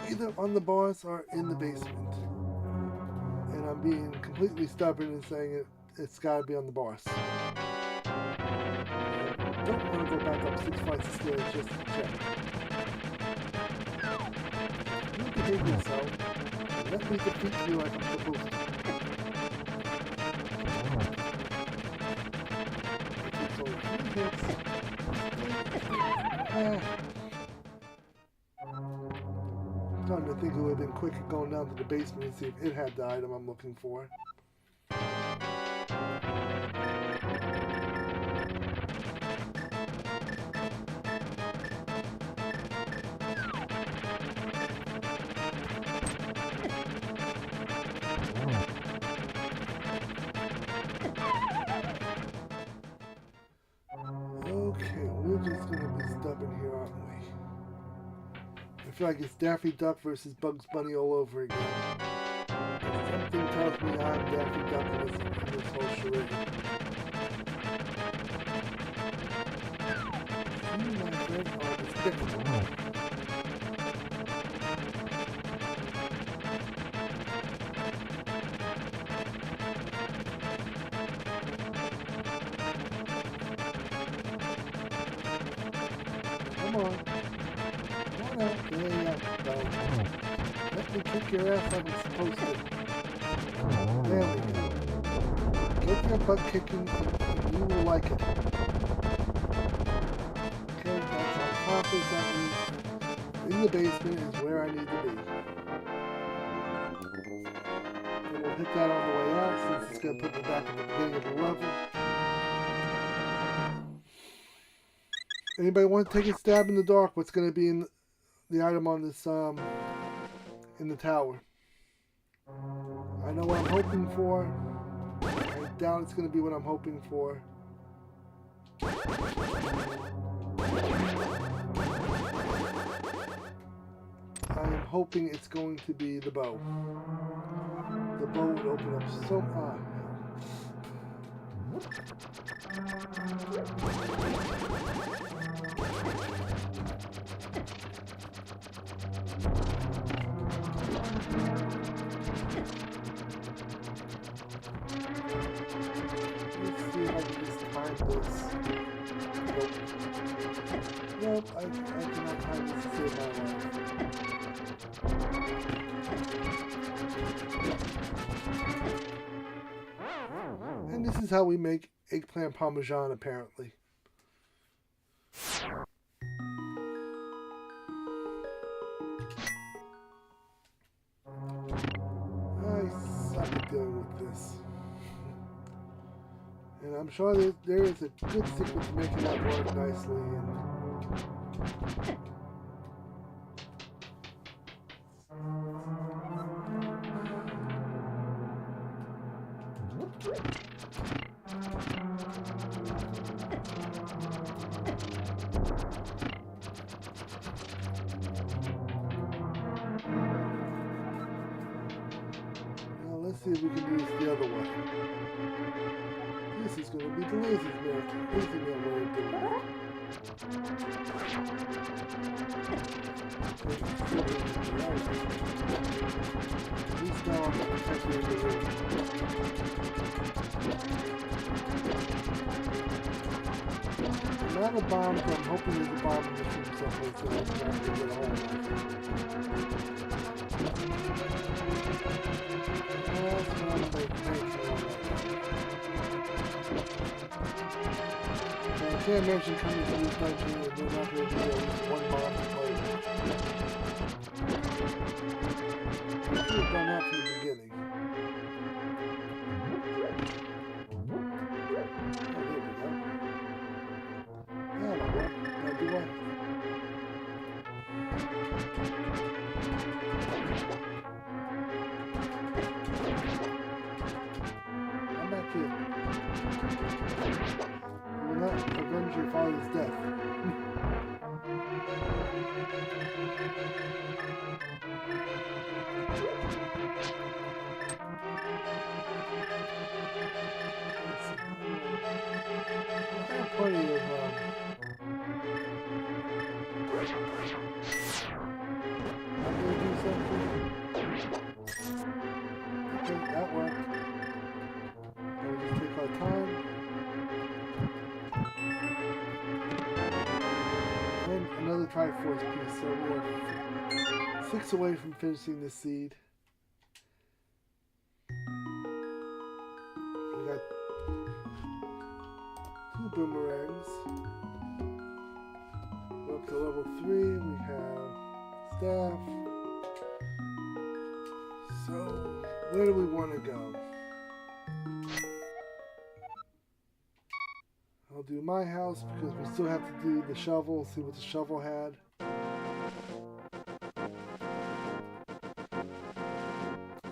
[SPEAKER 1] either on the boss or in the basement. And I'm being completely stubborn and saying it's gotta be on the boss. I don't want to go back up 6 flights of stairs just to check. You behave yourself and let me defeat you like I'm supposed to. hits. I'm starting to think it would have been quicker going down to the basement and see if it had the item I'm looking for. Okay, we're just gonna be stubborn here, aren't we? I feel like it's Daffy Duck versus Bugs Bunny all over again. Something tells me I'm Daffy Duck in this whole charade. You, my friend, are despicable. Come on. Come on out. There you go. Let me kick your ass like it's supposed to. There we go. Get your butt kicking and you will like it. Okay, that's our compass. That means in the basement is where I need to be. And we'll hit that on the way out since it's going to put me back at the beginning of the level. Anybody want to take a stab in the dark? What's going to be in the item on this, in the tower? I know what I'm hoping for. I doubt it's going to be what I'm hoping for. I'm hoping it's going to be the bow. The bow would open up so... Let's see if I can just time this. Nope, I cannot time this to save my life. And this is how we make eggplant parmesan, apparently. I suck at dealing with this. And I'm sure that there is a good secret to making that work nicely. Now let's see if we can do this the other way. This is going to be the lazy man way of doing it. At least now I'm going to protect the room. Not a bomb, but I'm hoping there's a bomb in this room someplace so I can actually get a hold of it. That's what I'm thinking. I can't imagine coming to this dungeon and they're not going to be at least one bomb to play with. I should have done that from the beginning. Oh, there we go. That'll work. Now do what? I'm back here. You will not avenge your father's death. I have plenty of, I'm going to do something. Okay, that worked. We'll just take our time. And another Triforce piece, so we're 6 away from finishing this seed. We got 2 boomerangs. We're up to level 3. We have staff. So, where do we want to go? I'll do my house because we still have to do the shovel, see what the shovel had.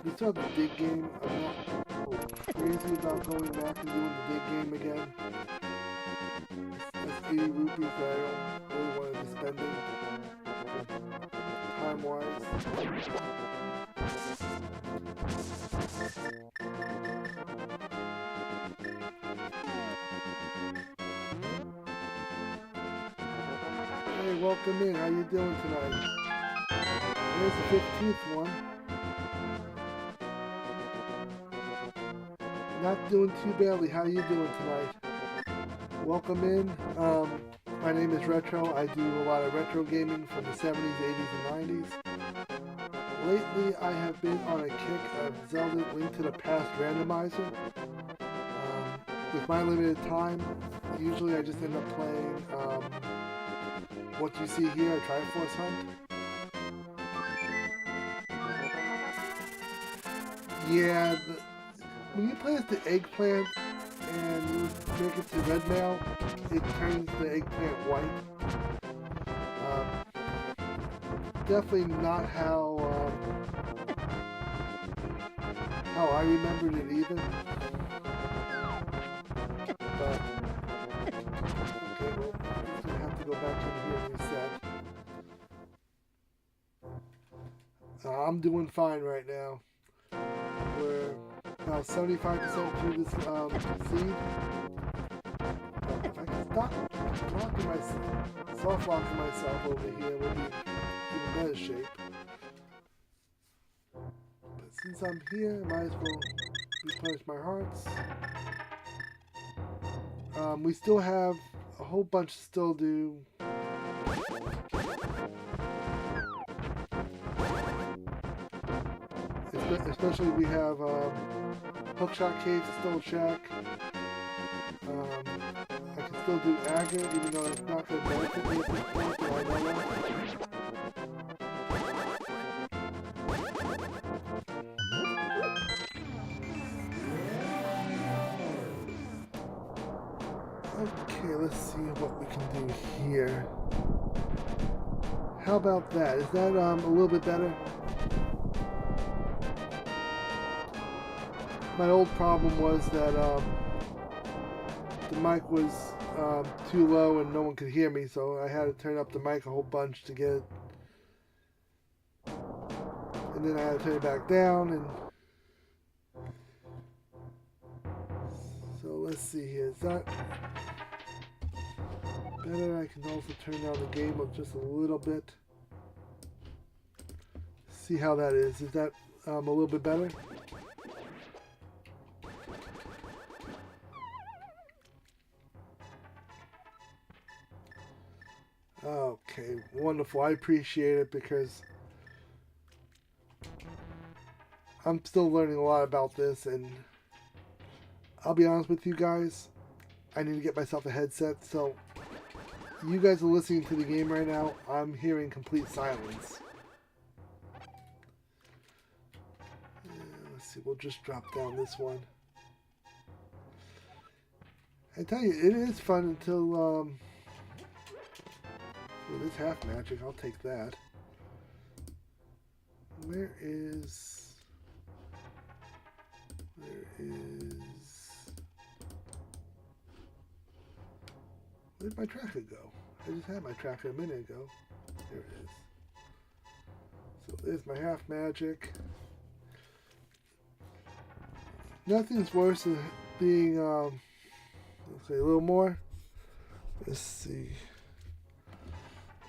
[SPEAKER 1] We still have the dig game. I'm not crazy about going back and doing the dig game again. That's 80 rupees that I don't really want to be spending time-wise. Hey, welcome in. How you doing tonight? There's the 15th one. Not doing too badly. How you doing tonight? Welcome in. My name is Retro. I do a lot of retro gaming from the 70s, 80s, and 90s. Lately, I have been on a kick of Zelda Link to the Past randomizer. With my limited time, usually I just end up playing what you see here, a Triforce Hunt. Yeah, when you play as the eggplant and you make it to red mail, it turns the eggplant white. Definitely not how I remembered it either. But okay, well, I'm just gonna have to go back in here and reset. I'm doing fine right now. We're about 75% through this seed. If I can stop locking myself, soft locking myself over here, we'll be in better shape. But since I'm here, I might as well replenish my hearts. We still have a whole bunch to still do. Especially we have hookshot caves to still check. I can still do agate, even though it's not going to benefit me at this point, but I know that. Okay, let's see what we can do here. How about that? Is that a little bit better? My old problem was that the mic was too low and no one could hear me, so I had to turn up the mic a whole bunch to get it. And then I had to turn it back down. And so let's see here. Is that better? I can also turn down the game up just a little bit. See how that is. Is that a little bit better? Okay, wonderful. I appreciate it because I'm still learning a lot about this, and I'll be honest with you guys, I need to get myself a headset. So you guys are listening to the game right now. I'm hearing complete silence. Let's see, we'll just drop down this one. I tell you, it is fun until well, it's half magic. I'll take that. Where'd my tracker go? I just had my tracker a minute ago. There it is. So there's my half magic. Nothing's worse than being, okay, a little more. Let's see.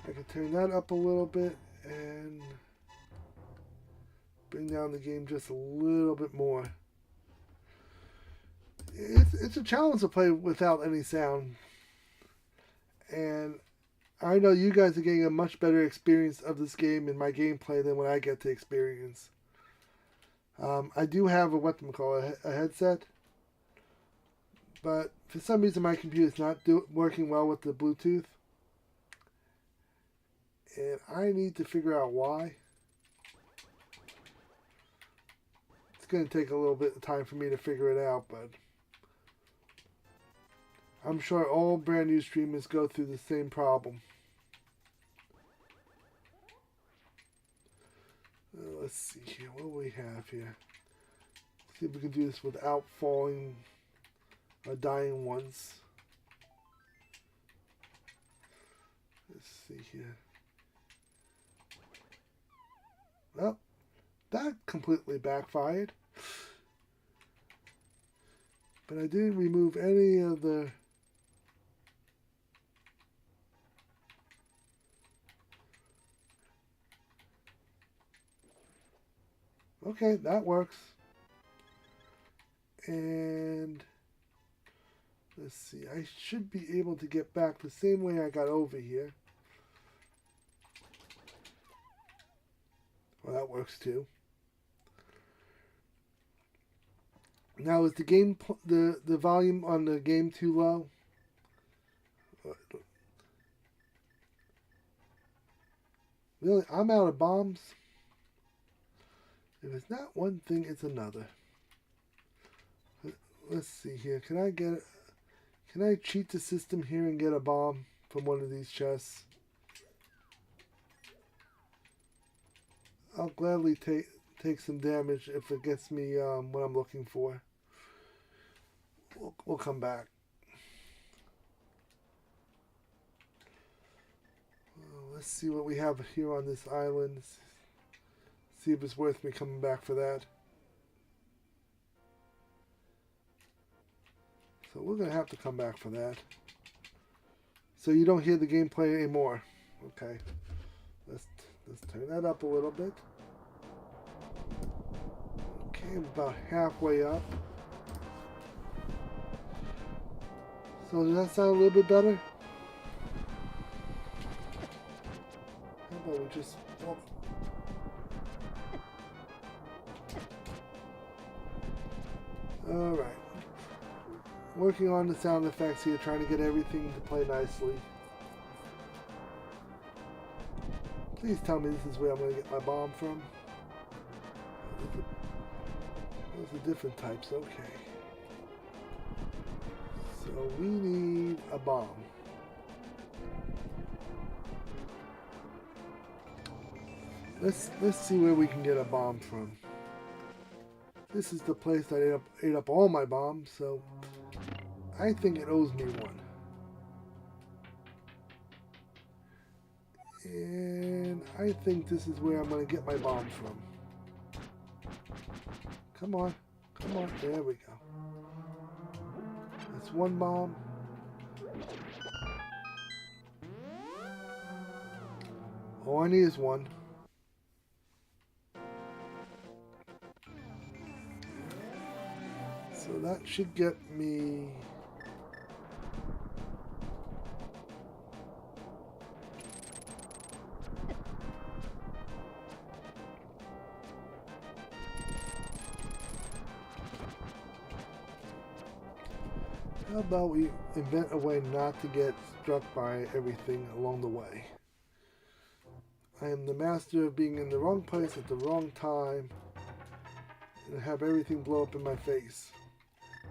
[SPEAKER 1] I can turn that up a little bit and bring down the game just a little bit more. It's a challenge to play without any sound. And I know you guys are getting a much better experience of this game in my gameplay than what I get to experience. I do have a headset. But for some reason my computer's not working well with the Bluetooth. And I need to figure out why. It's going to take a little bit of time for me to figure it out, but I'm sure all brand new streamers go through the same problem. Let's see here. What do we have here? See if we can do this without falling or dying once. Let's see here. Well, that completely backfired. But I didn't remove any of the... Okay, that works. And let's see, I should be able to get back the same way I got over here. Well, that works too. Now, is the game the volume on the game too low? Really, I'm out of bombs. If it's not one thing, it's another. Let's see here. Can I cheat the system here and get a bomb from one of these chests? I'll gladly take some damage if it gets me what I'm looking for. We'll come back. Let's see what we have here on this island. See if it's worth me coming back for that. So we're going to have to come back for that. So you don't hear the gameplay anymore. Okay. Let's turn that up a little bit. Okay, I'm about halfway up. So does that sound a little bit better? How about we just... Oh. Alright. Working on the sound effects here, trying to get everything to play nicely. Please tell me this is where I'm going to get my bomb from. Those are different types, okay. So we need a bomb. Let's see where we can get a bomb from. This is the place that ate up all my bombs, so I think it owes me one. And I think this is where I'm going to get my bomb from. Come on. Come on. There we go. That's one bomb. All I need is one. So that should get me... How about we invent a way not to get struck by everything along the way? I am the master of being in the wrong place at the wrong time and have everything blow up in my face.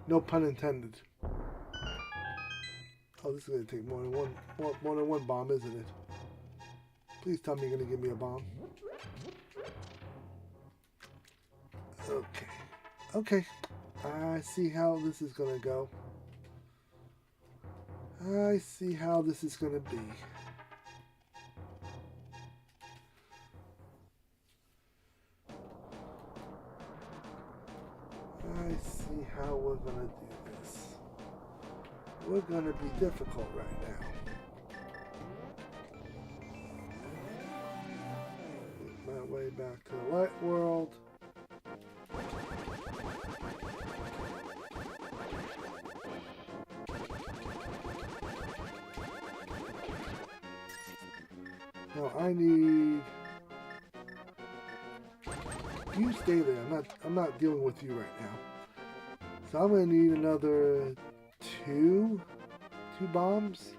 [SPEAKER 1] No pun intended. Oh, this is going to take more than one bomb, isn't it? Please tell me you're going to give me a bomb. Okay. Okay. I see how this is going to go. I see how this is going to be. I see how we're going to do this. We're going to be difficult right now. Make my way back to the light world. Now I need... You stay there. I'm not dealing with you right now. So I'm gonna need another two bombs.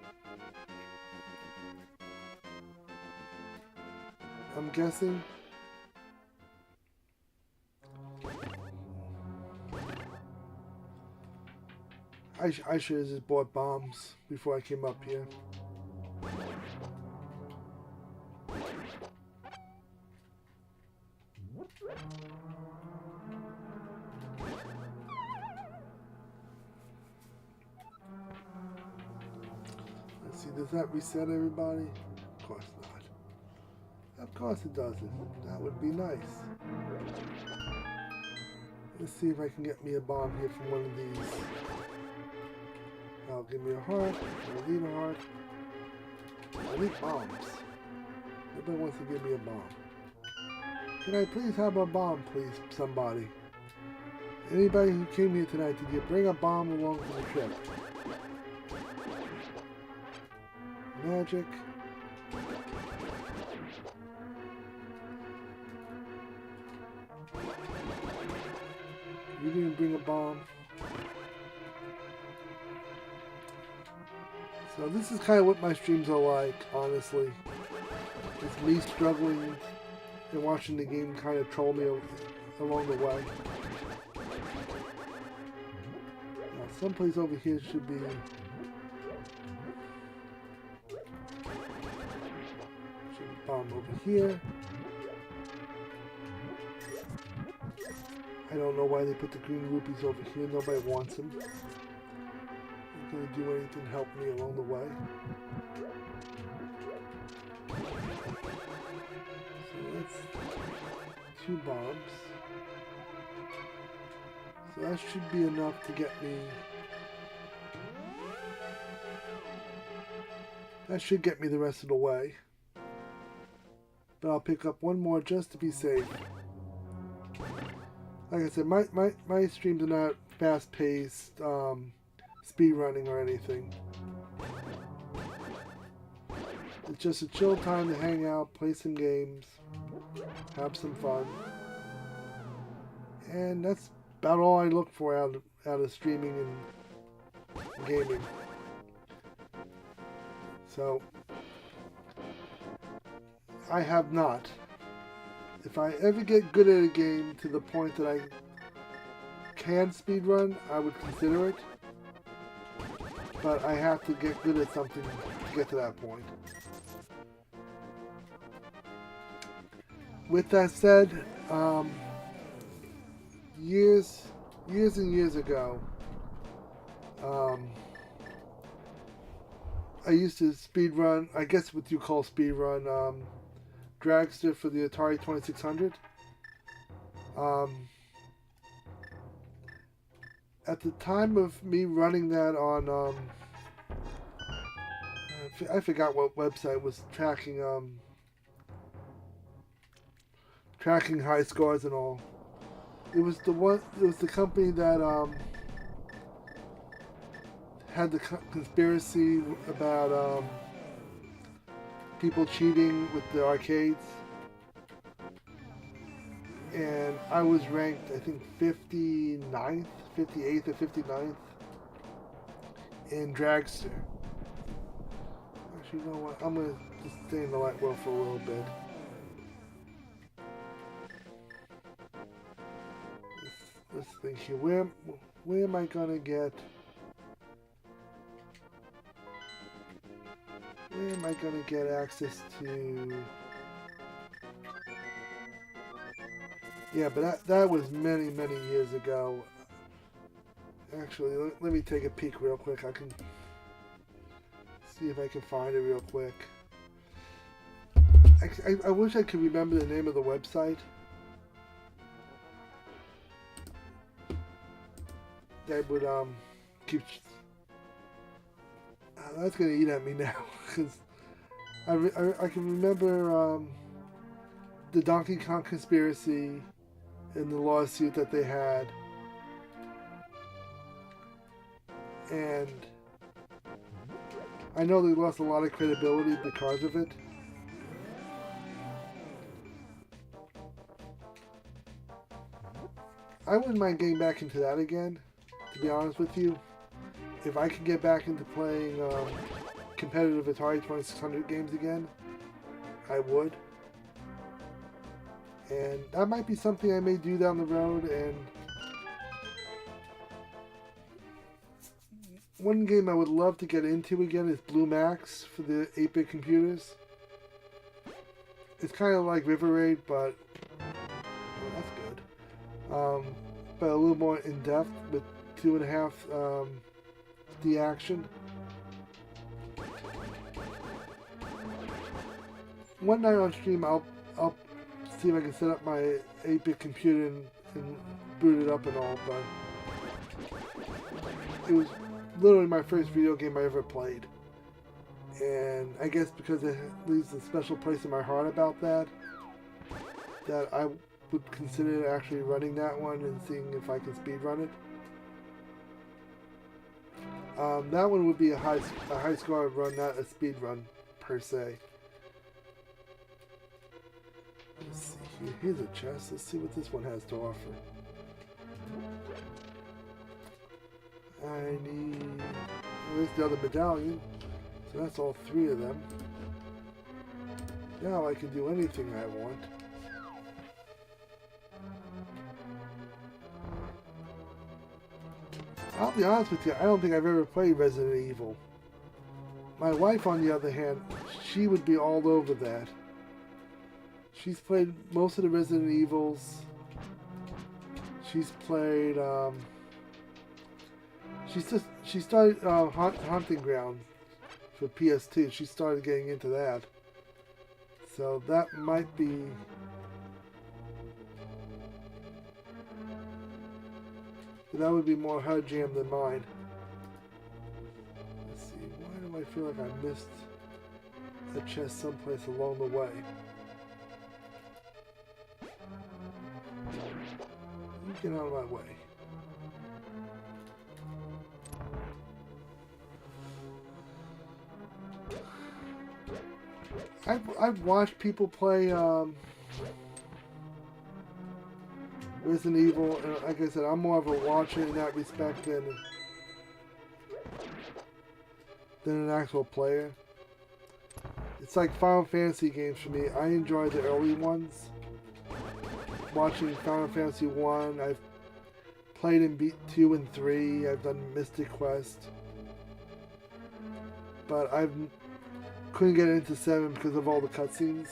[SPEAKER 1] I'm guessing. I should have just bought bombs before I came up here. Let's see, does that reset everybody? Of course not. Of course it doesn't. That would be nice. Let's see if I can get me a bomb here from one of these. I'll give me a heart. I need a heart. I need bombs. Nobody wants to give me a bomb. Can I please have a bomb, please, somebody? Anybody who came here tonight, did you bring a bomb along for the trip? Magic. You didn't bring a bomb. So this is kind of what my streams are like, honestly. It's me struggling and watching the game kind of troll me along the way. Now, someplace over here should be... bomb over here. I don't know why they put the green rupees over here. Nobody wants them. Not going to do anything to help me along the way. So that's 2 bombs. So that should be enough to get me... That should get me the rest of the way. But I'll pick up one more just to be safe. Like I said, my streams are not fast-paced, speed running or anything. It's just a chill time to hang out, play some games, have some fun. And that's about all I look for out of streaming and gaming. So, I have not. If I ever get good at a game to the point that I can speedrun, I would consider it. But I have to get good at something to get to that point. With that said, years and years ago, I used to speedrun, I guess what you call speedrun, Dragster for the Atari 2600. At the time of me running that on, I forgot what website was tracking tracking high scores and all. It was the company that had the conspiracy about people cheating with the arcades, and I was ranked, I think, 59th, 58th or 59th in Dragster. Actually, you know what? I'm gonna just stay in the light world for a little bit. Let's think here. Where am I gonna get? Where am I going to get access to... Yeah, but that was many, many years ago. Actually, let me take a peek real quick. I can see if I can find it real quick. I wish I could remember the name of the website. That would keep... That's gonna eat at me now, because I can remember the Donkey Kong conspiracy and the lawsuit that they had, and I know they lost a lot of credibility because of it. I wouldn't mind getting back into that again, to be honest with you. if I can get back into playing competitive Atari 2600 games again, I would. And that might be something I may do down the road. And one game I would love to get into again is Blue Max for the 8-bit computers. It's kind of like River Raid, but well, that's good. But a little more in depth with 2.5 D action. One night on stream, I'll see if I can set up my 8-bit computer and boot it up and all. But it was literally my first video game I ever played. And I guess because it leaves a special place in my heart about that I would consider actually running that one and seeing if I can speedrun it. That one would be a high score run, not a speed run per se. Let's see here. Here's a chest. Let's see what this one has to offer. I need... There's the other medallion. So that's all 3 of them. Now I can do anything I want. I'll be honest with you, I don't think I've ever played Resident Evil. My wife, on the other hand, she would be all over that. She's played most of the Resident Evils. She's played, she started Hunting Ground for PS2. She started getting into that. So that might be... That would be more her jam than mine. Let's see, why do I feel like I missed a chest someplace along the way? You get out of my way. I've watched people play Resident Evil, and like I said, I'm more of a watcher in that respect than an actual player. It's like Final Fantasy games for me. I enjoy the early ones. Watching Final Fantasy 1, I've played and beat 2 and 3. I've done Mystic Quest, but I couldn't get into 7 because of all the cutscenes.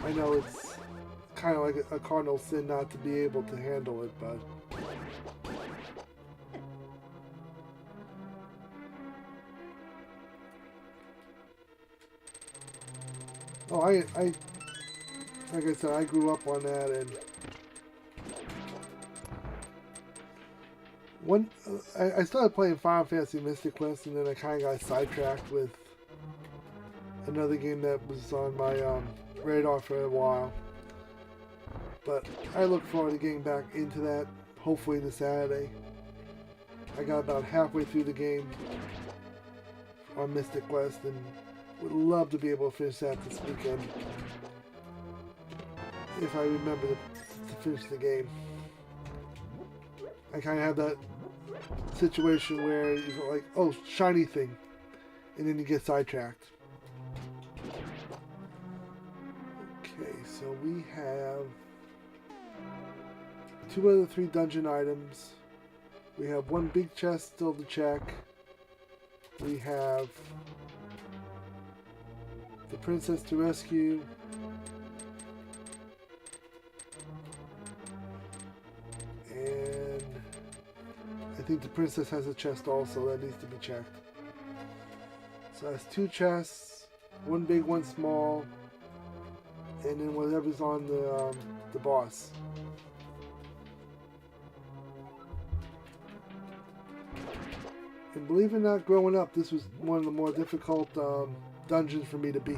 [SPEAKER 1] I know it's kind of like a cardinal sin not to be able to handle it, but I like I said, I grew up on that, and I started playing Final Fantasy Mystic Quest, and then I kind of got sidetracked with another game that was on my radar for a while. But I look forward to getting back into that, hopefully this Saturday. I got about halfway through the game on Mystic Quest, and would love to be able to finish that this weekend. If I remember to finish the game. I kind of have that situation where you go like, oh, shiny thing, and then you get sidetracked. Okay, so we have 2 of the 3 dungeon items. We have 1 big chest still to check. We have the princess to rescue. And I think the princess has a chest also that needs to be checked. So that's 2 chests, 1 big, 1 small, and then whatever's on the boss. And believe it or not, growing up, this was one of the more difficult dungeons for me to beat.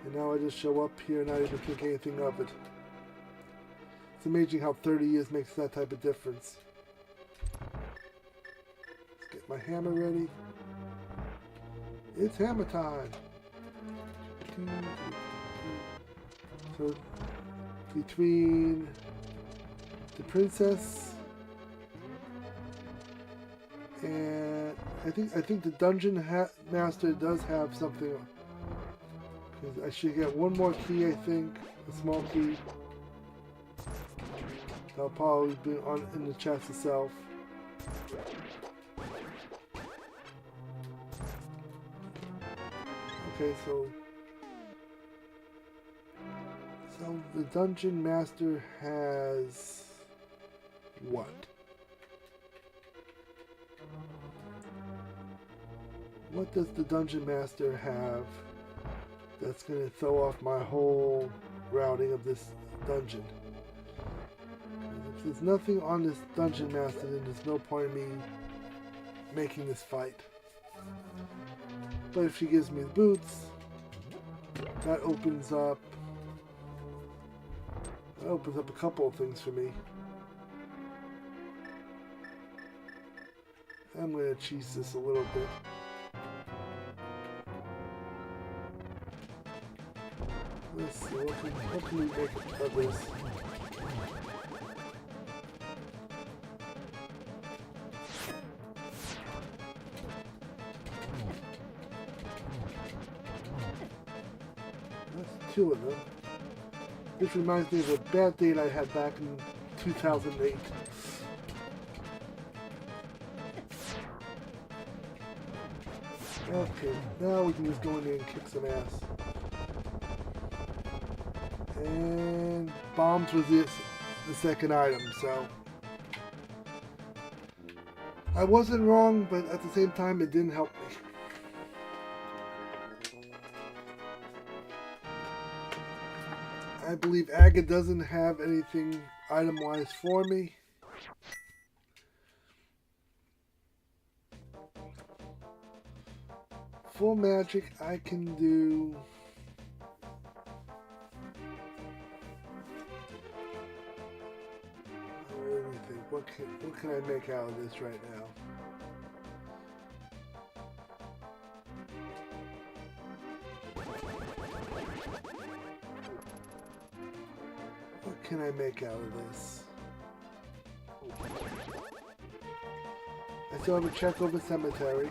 [SPEAKER 1] And now I just show up here and not even think anything of it. It's amazing how 30 years makes that type of difference. Let's get my hammer ready. It's hammer time! So, between the princess And I think the dungeon master does have something. Because I should get one more key, I think, a small key. That'll probably be in the chest itself. Okay, so the dungeon master has what? What does the dungeon master have that's going to throw off my whole routing of this dungeon? If there's nothing on this dungeon master, then there's no point in me making this fight. But if she gives me the boots, that opens up a couple of things for me. I'm going to cheese this a little bit. Let's see, what can we make of this? That's two of them. This reminds me of a bad date I had back in 2008. Okay, now we can just go in there and kick some ass. And bombs was the second item, so I wasn't wrong, but at the same time it didn't help me. I believe Aga doesn't have anything item-wise for me. Full magic I can do. Let me think. What can I make out of this right now? What can I make out of this? I still have a check over cemetery.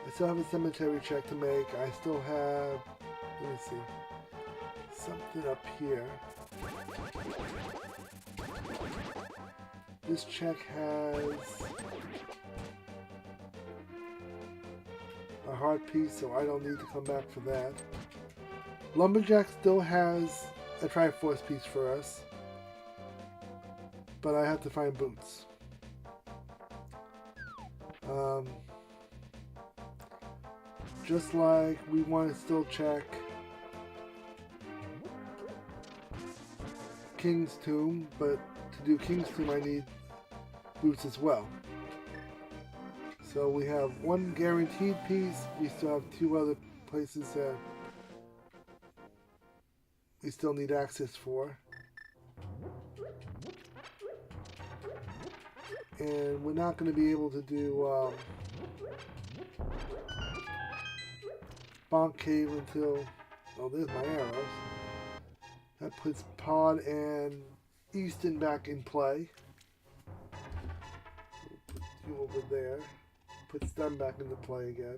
[SPEAKER 1] I still have a cemetery check to make. I still have, let me see, something up here. This check has a heart piece, so I don't need to come back for that. Lumberjack still has a Triforce piece for us, but I have to find boots. Just like we want to still check King's Tomb, but to do King's Tomb I need boots as well. So we have one guaranteed piece. We still have two other places that we still need access for. And we're not going to be able to do Bonk Cave until, oh, there's my arrows. That puts Pod and Easton back in play. We'll put you over there. Puts them back into play again.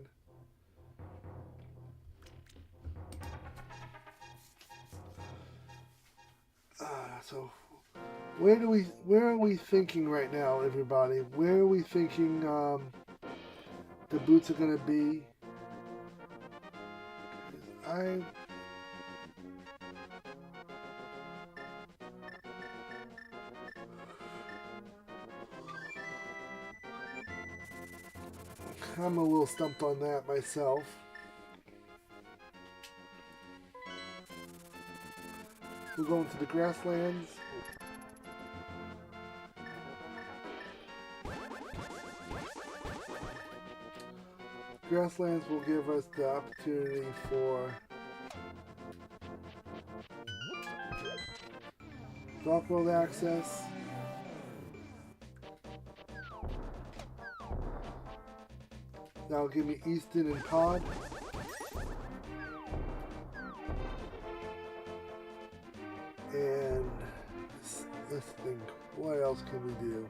[SPEAKER 1] So where are we thinking right now, everybody? Where are we thinking the boots are gonna be? I'm a little stumped on that myself. We're going to the grasslands. Grasslands will give us the opportunity for Dark World access. That'll give me Easton and Pod. let's think. What else can we do?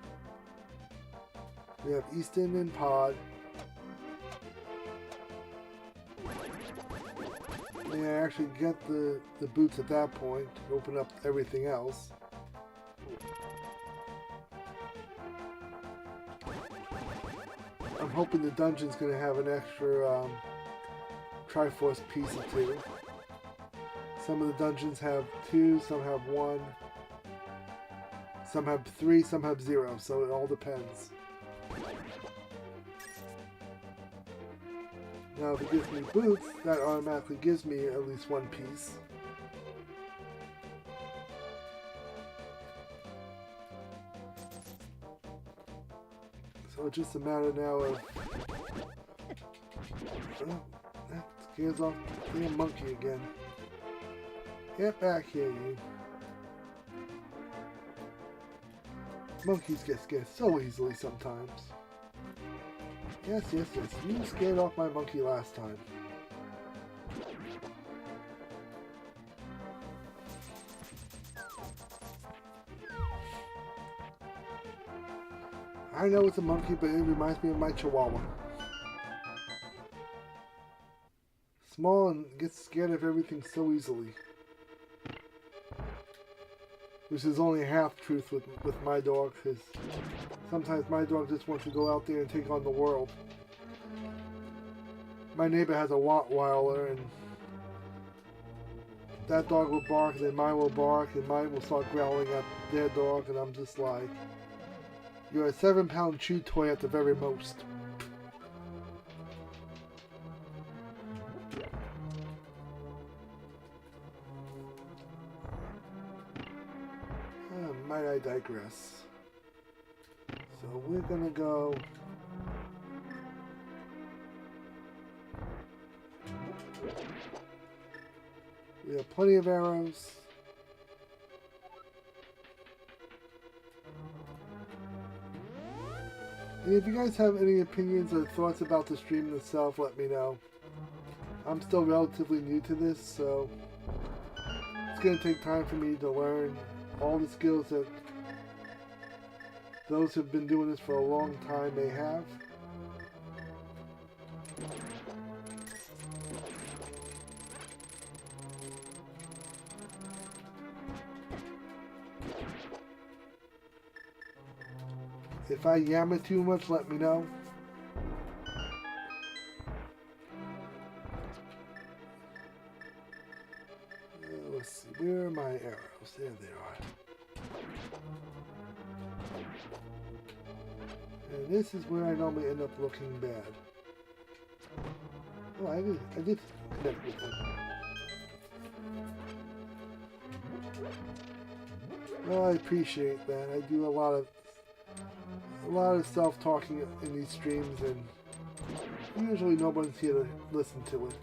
[SPEAKER 1] We have Easton and Pod. And I actually get the boots at that point to open up everything else. I'm hoping the dungeon's going to have an extra Triforce piece or two. Some of the dungeons have 2, some have 1, some have 3, some have 0, so it all depends. Now if it gives me boots, that automatically gives me at least 1 piece. So it's just a matter now of... Oh, that scares off the damn monkey again. Get back here, you. Monkeys get scared so easily sometimes. Yes, yes, yes. You scared off my monkey last time. I know it's a monkey, but it reminds me of my chihuahua. Small and gets scared of everything so easily. Which is only half truth with my dog, because sometimes my dog just wants to go out there and take on the world. My neighbor has a Rottweiler, and that dog will bark, and then mine will bark, and mine will start growling at their dog, and I'm just like, you're a 7-pound chew toy at the very most. Might I digress. So we're gonna go... We have plenty of arrows. And if you guys have any opinions or thoughts about the stream itself, let me know. I'm still relatively new to this, so it's gonna take time for me to learn all the skills that those who've been doing this for a long time may have. If I yammer too much, let me know. Let's see, where are my arrows? There they are. And this is where I normally end up looking bad. Oh, I did connect with them. Well, I appreciate that. I do a lot of self-talking in these streams, and usually nobody's here to listen to it.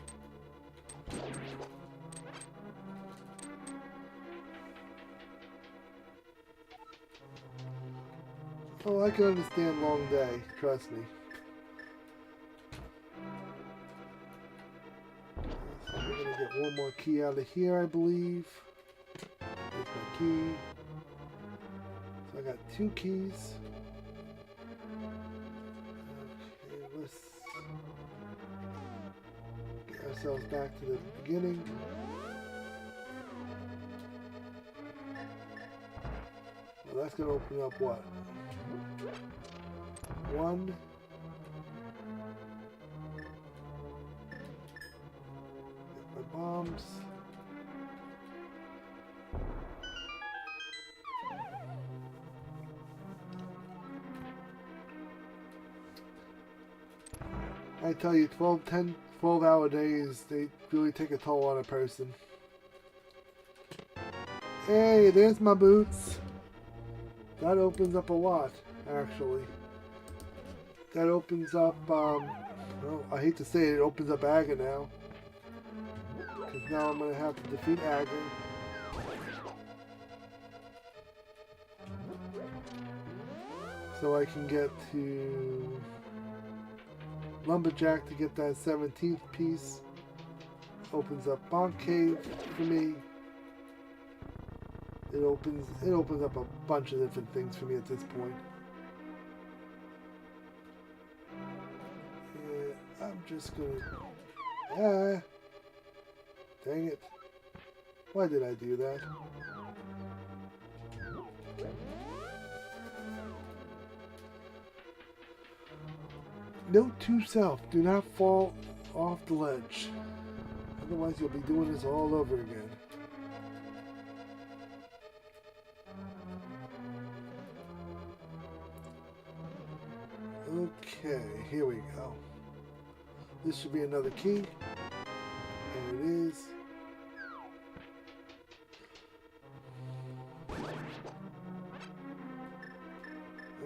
[SPEAKER 1] Oh, I can understand long day, trust me. So we're gonna get one more key out of here, I believe. There's my key. So I got 2 keys. Okay, let's get ourselves back to the beginning. Well, that's gonna open up what? 1. Get my bombs. I tell you, 12-hour days, they really take a toll on a person. Hey, there's my boots. That opens up a lot, actually. That opens up, well, I hate to say it, it opens up Aga now. Because now I'm going to have to defeat Aga. So I can get to Lumberjack to get that 17th piece. Opens up Bonk Cave for me. it opens up a bunch of different things for me at this point. Yeah, I'm just gonna dang it. Why did I do that? Note to self, do not fall off the ledge. Otherwise you'll be doing this all over again. Okay, here we go. This should be another key. And it is.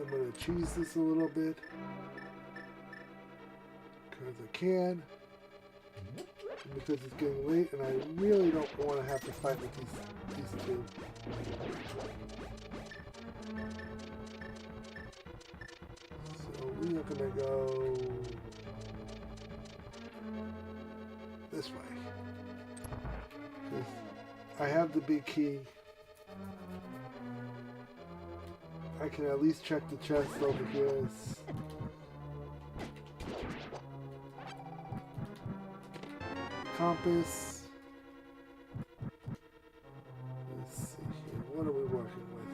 [SPEAKER 1] I'm going to cheese this a little bit. Because I can. Because it's getting late and I really don't want to have to fight with these two. So we are going to go this way. Because I have the big key. I can at least check the chest over here. Compass. Let's see here. What are we working with?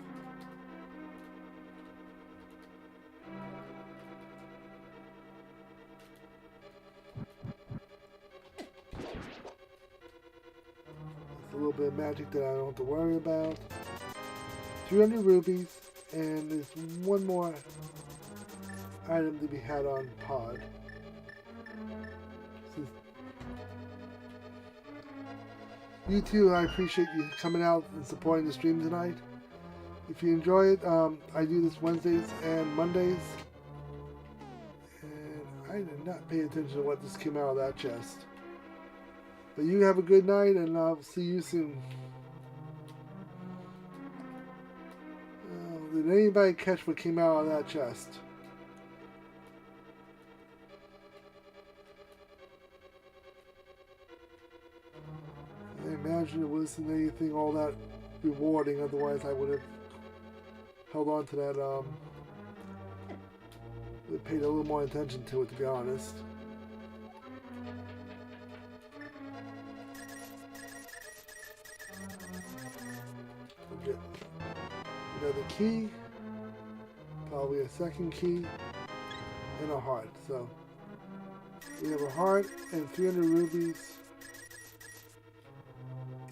[SPEAKER 1] It's a little bit of magic that I don't have to worry about. 300 rubies, and there's one more item to be had on pod. You too, I appreciate you coming out and supporting the stream tonight. If you enjoy it, I do this Wednesdays and Mondays. And I did not pay attention to what just came out of that chest. But you have a good night, and I'll see you soon. Did anybody catch what came out of that chest? I imagine it wasn't anything all that rewarding, otherwise I would have held on to that, would have paid a little more attention to it, to be honest. We'll get another key, probably a second key, and a heart. So we have a heart and 300 rubies.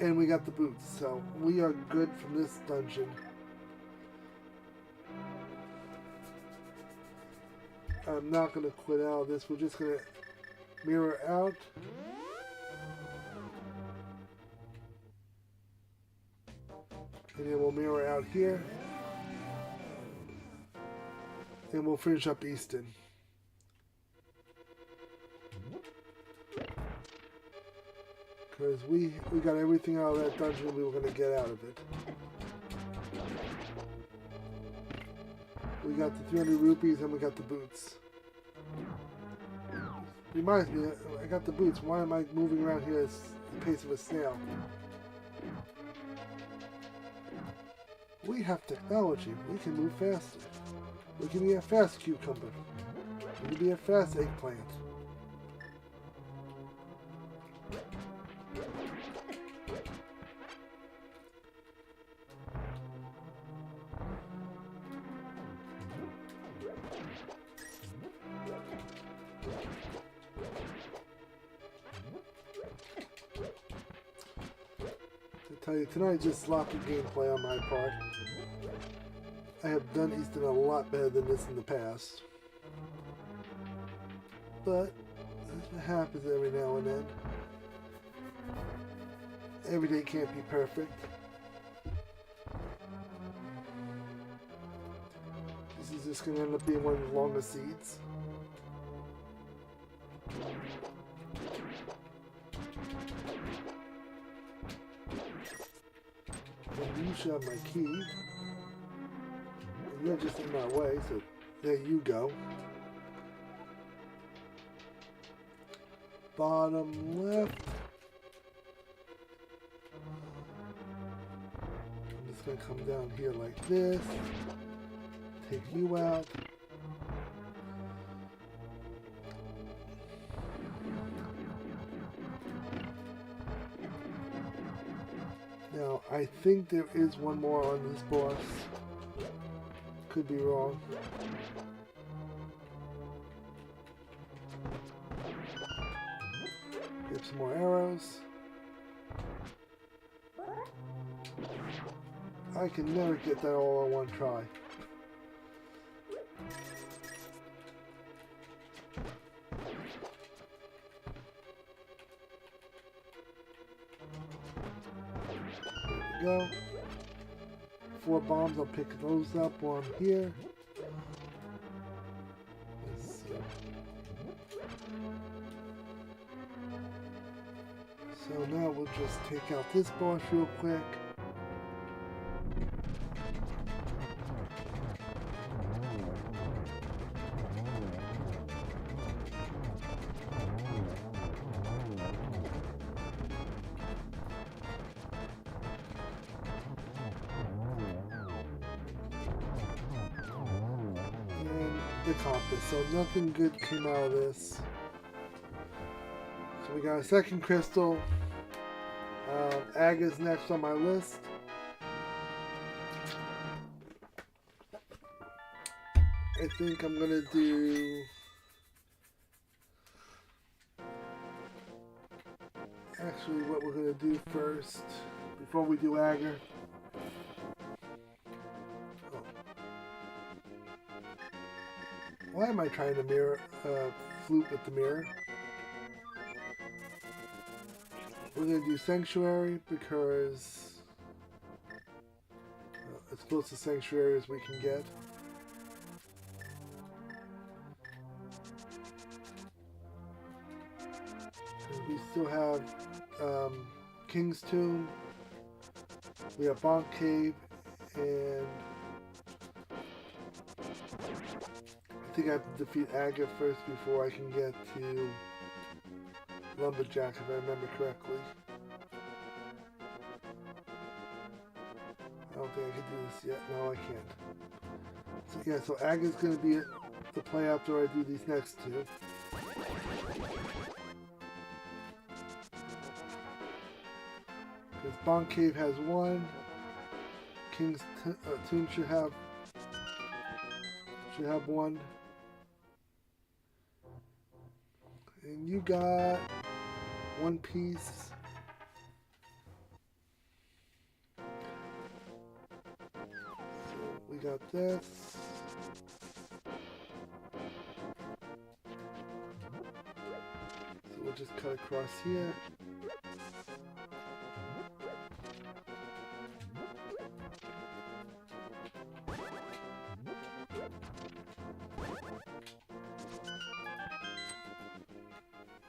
[SPEAKER 1] And we got the boots, so we are good from this dungeon. I'm not going to quit out of this. We're just going to mirror out. And then we'll mirror out here. And we'll finish up Easton. Because we got everything out of that dungeon we were going to get out of it. We got the 300 rupees and we got the boots. Reminds me, I got the boots. Why am I moving around here at the pace of a snail? We have technology. We can move faster. We can be a fast cucumber. We can be a fast eggplant. Tell you, tonight just sloppy gameplay on my part. I have done Easton a lot better than this in the past. But it happens every now and then. Every day can't be perfect. This is just going to end up being one of the longest seeds. You should have my key. And you're just in my way, so there you go. Bottom left. just going to come down here like this. Take you out. Now, I think there is one more on this boss. Could be wrong. Get some more arrows. I can never get that all on one try. There we go. 4 bombs, I'll pick those up while I'm here. Let's see. So now we'll just take out this boss real quick. The compass, so nothing good came out of this. So we got a second crystal. Aga's next on my list. I think I'm gonna do. Actually, what we're gonna do first, before we do Aga. Why am I trying to mirror, flute with the mirror? We're going to do Sanctuary because it's close to Sanctuary as we can get. And we still have King's Tomb, we have Bonk Cave, and I think I have to defeat Aga first before I can get to Lumberjack, if I remember correctly. I don't think I can do this yet. No, I can't. So yeah, so Aga's going to be the play after I do these next two. Because Bonk Cave has 1. King's Tomb should have 1. And you got 1 piece. So we got this. So we'll just cut across here.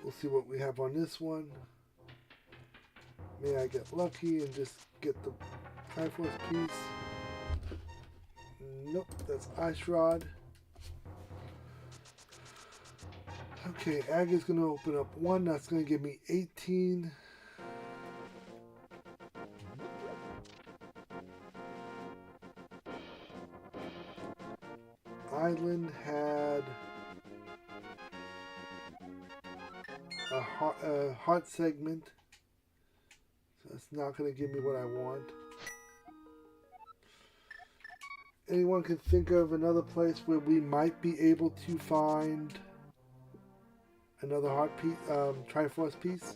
[SPEAKER 1] We'll see what we have on this one. May I get lucky and just get the Triforce piece. Nope, that's Ice Rod. Okay, Aga's going to open up 1. That's going to give me 18. Island had a heart segment, so it's not going to give me what I want. Anyone can think of another place where we might be able to find another heart piece, Triforce piece?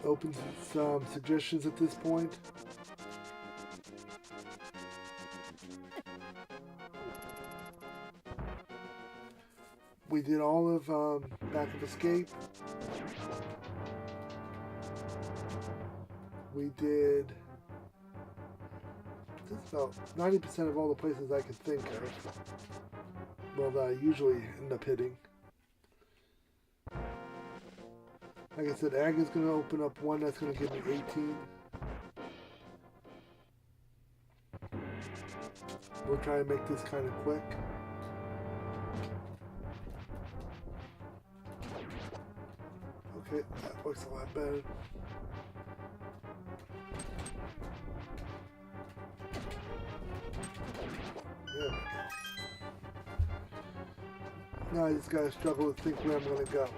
[SPEAKER 1] Open some suggestions at this point. We did all of Back of Escape. We did just about 90% of all the places I could think of. Well, that I usually end up hitting. Like I said, Aga's going to open up 1 that's going to give me 18. We'll try and make this kind of quick. Okay, that works a lot better. Now I just gotta struggle to think where I'm gonna go.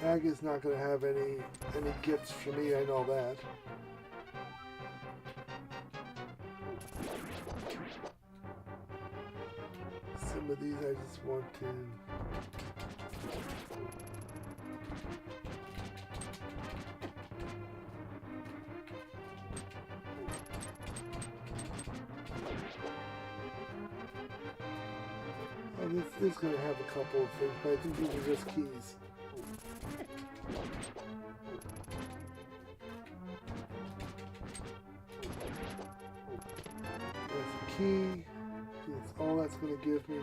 [SPEAKER 1] Aga's not gonna have any gifts for me, I know that. Some of these I just want to... This is going to have a couple of things, but I think these are just keys. That's a key. That's all that's going to give me.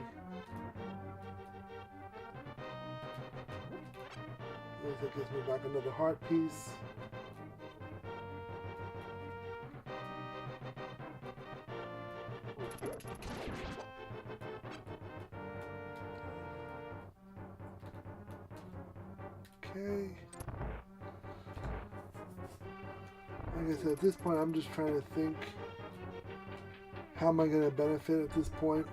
[SPEAKER 1] That gives me back another heart piece. Okay. Like I said, at this point, I'm just trying to think, how am I going to benefit at this point?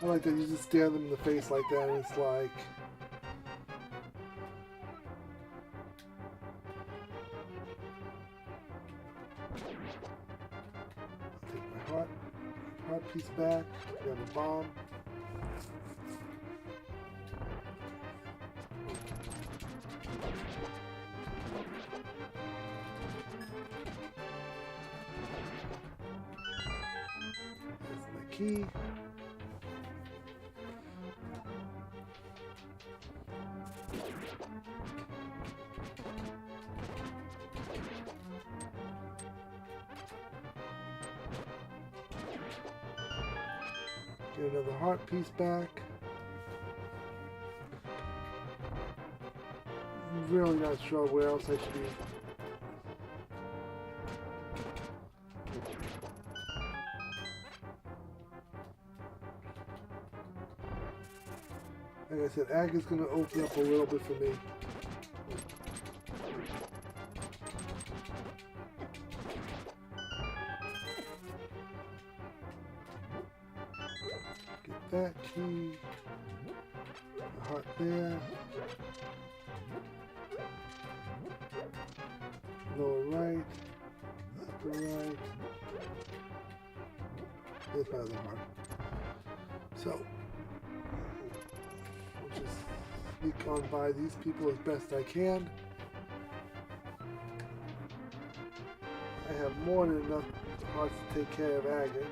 [SPEAKER 1] I like that you just stare them in the face like that, and it's like... Take my heart piece back, grab a bomb. That's my key. Get another heart piece back. I'm really not sure where else I should be. Like I said, Ag is going to open up a little bit for me. Get that key. A heart there. Lower right. Upper right. There's my other heart. So, I'll just sneak on by these people as best I can. I have more than enough hearts to take care of Aga.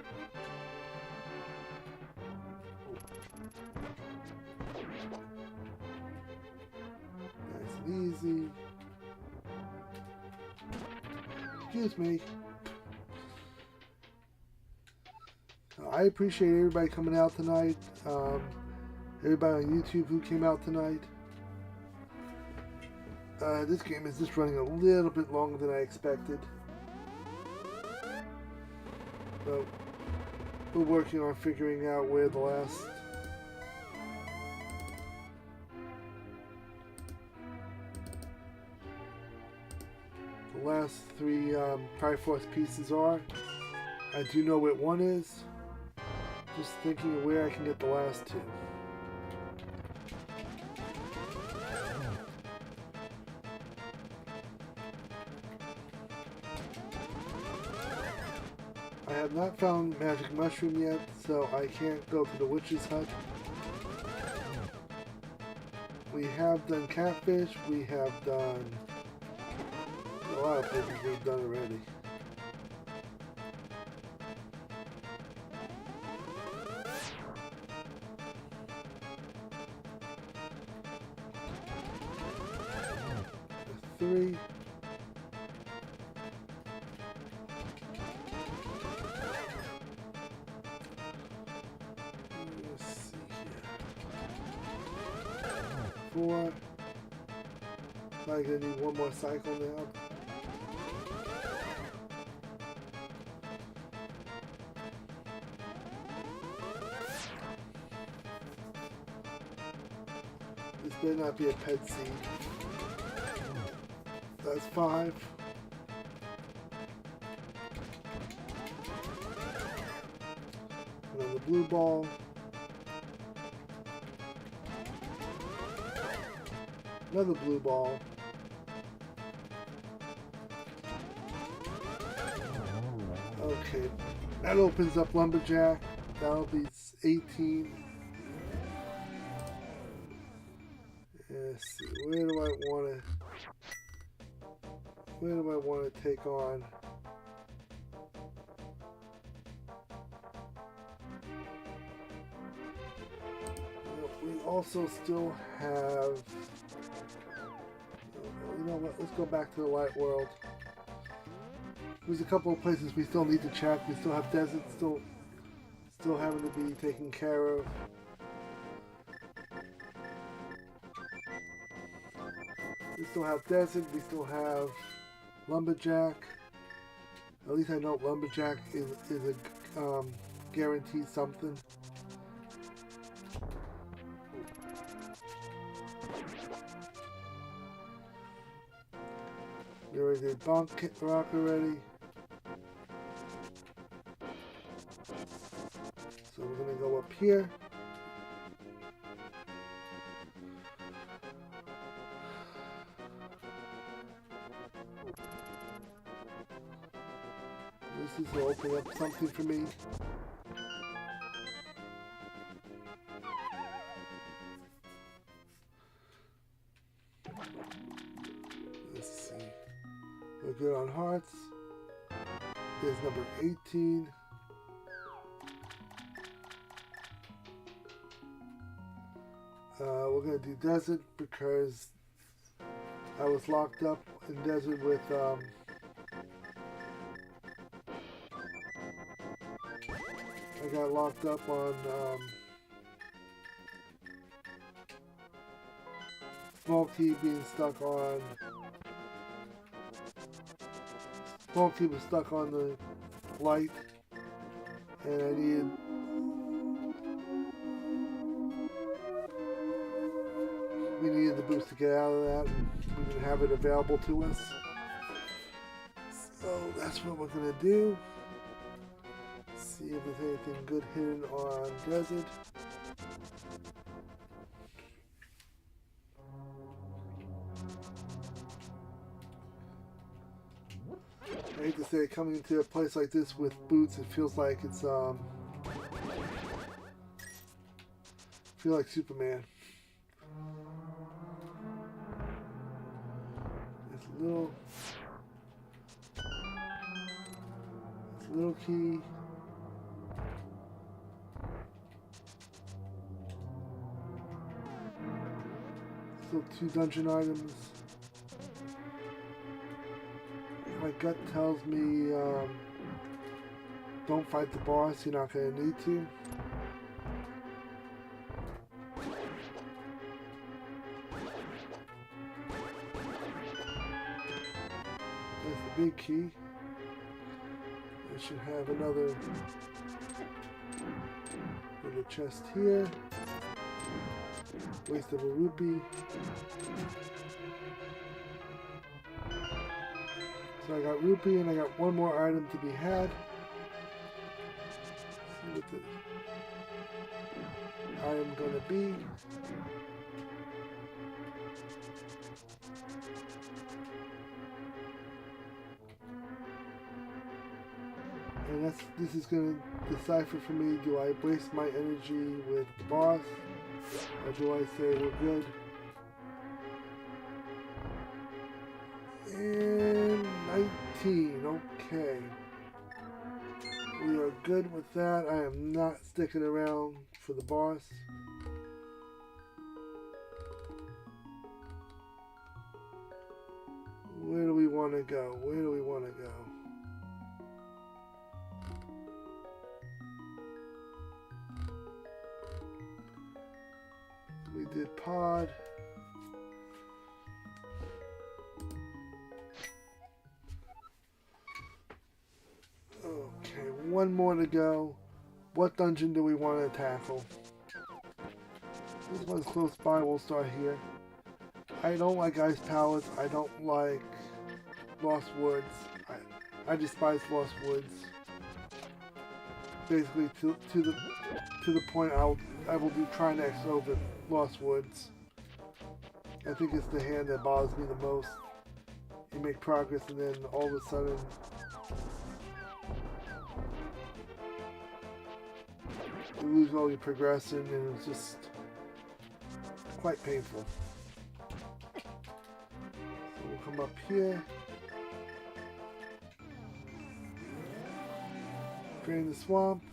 [SPEAKER 1] Nice and easy. Excuse me. I appreciate everybody coming out tonight. Everybody on YouTube who came out tonight. This game is just running a little bit longer than I expected. But we're working on figuring out where the last three Triforce pieces are. I do know what one is. Just thinking of where I can get the last two. I have not found Magic Mushroom yet, so I can't go to the Witch's Hut. We have done Catfish, we have done a lot of places we've done already. Three. Let's see here. 4. Probably gonna need one more cycle now. Better not be a pet seed. That's 5. Another blue ball. Another blue ball. Okay, that opens up Lumberjack. That'll be 18. Let's see, where do I want to take on? We also still have, you know what, let's go back to the light world. There's a couple of places we still need to check. We still have deserts still having to be taken care of. We still have desert, we still have Lumberjack. At least I know Lumberjack is a guaranteed something. We already did Bonk Rock already. So we're going to go up here. This will open up something for me. Let's see. We're good on hearts. There's number 18. We're going to do desert because I was locked up in desert with I got locked up on Smokey being stuck on. Smokey was stuck on the light, and I needed. We needed the boost to get out of that, and we didn't have it available to us. So that's what we're gonna do. See if there's anything good hidden on desert. I hate to say it, coming into a place like this with boots, it feels like it's feel like Superman. It's a little key. Still 2 dungeon items. My gut tells me don't fight the boss, you're not going to need to. There's the big key. I should have another little chest here. Waste of a rupee. So I got rupee and I got one more item to be had. See what the item gonna be. And this is gonna decipher for me, do I waste my energy with the boss? Or do I say we're good? And 19, okay. We are good with that. I am not sticking around for the boss. Where do we want to go? Where do we want to go? We did pod. Okay, one more to go. What dungeon do we want to tackle? This one's close by, we'll start here. I don't like Ice Palace, I don't like Lost Woods. I despise Lost Woods. Basically, to the point, I will do Trinex over Lost Woods. I think it's the hand that bothers me the most. You make progress and then all of a sudden you lose all your progression, and it's just quite painful. So we'll come up here, drain the swamp,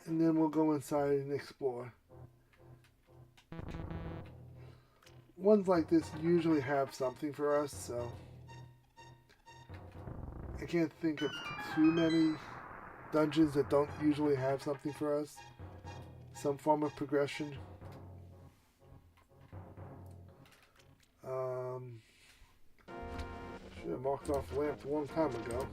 [SPEAKER 1] and then we'll go inside and explore. Ones like this usually have something for us, so I can't think of too many dungeons that don't usually have something for us. Some form of progression. Should have marked off the lamp a long time ago.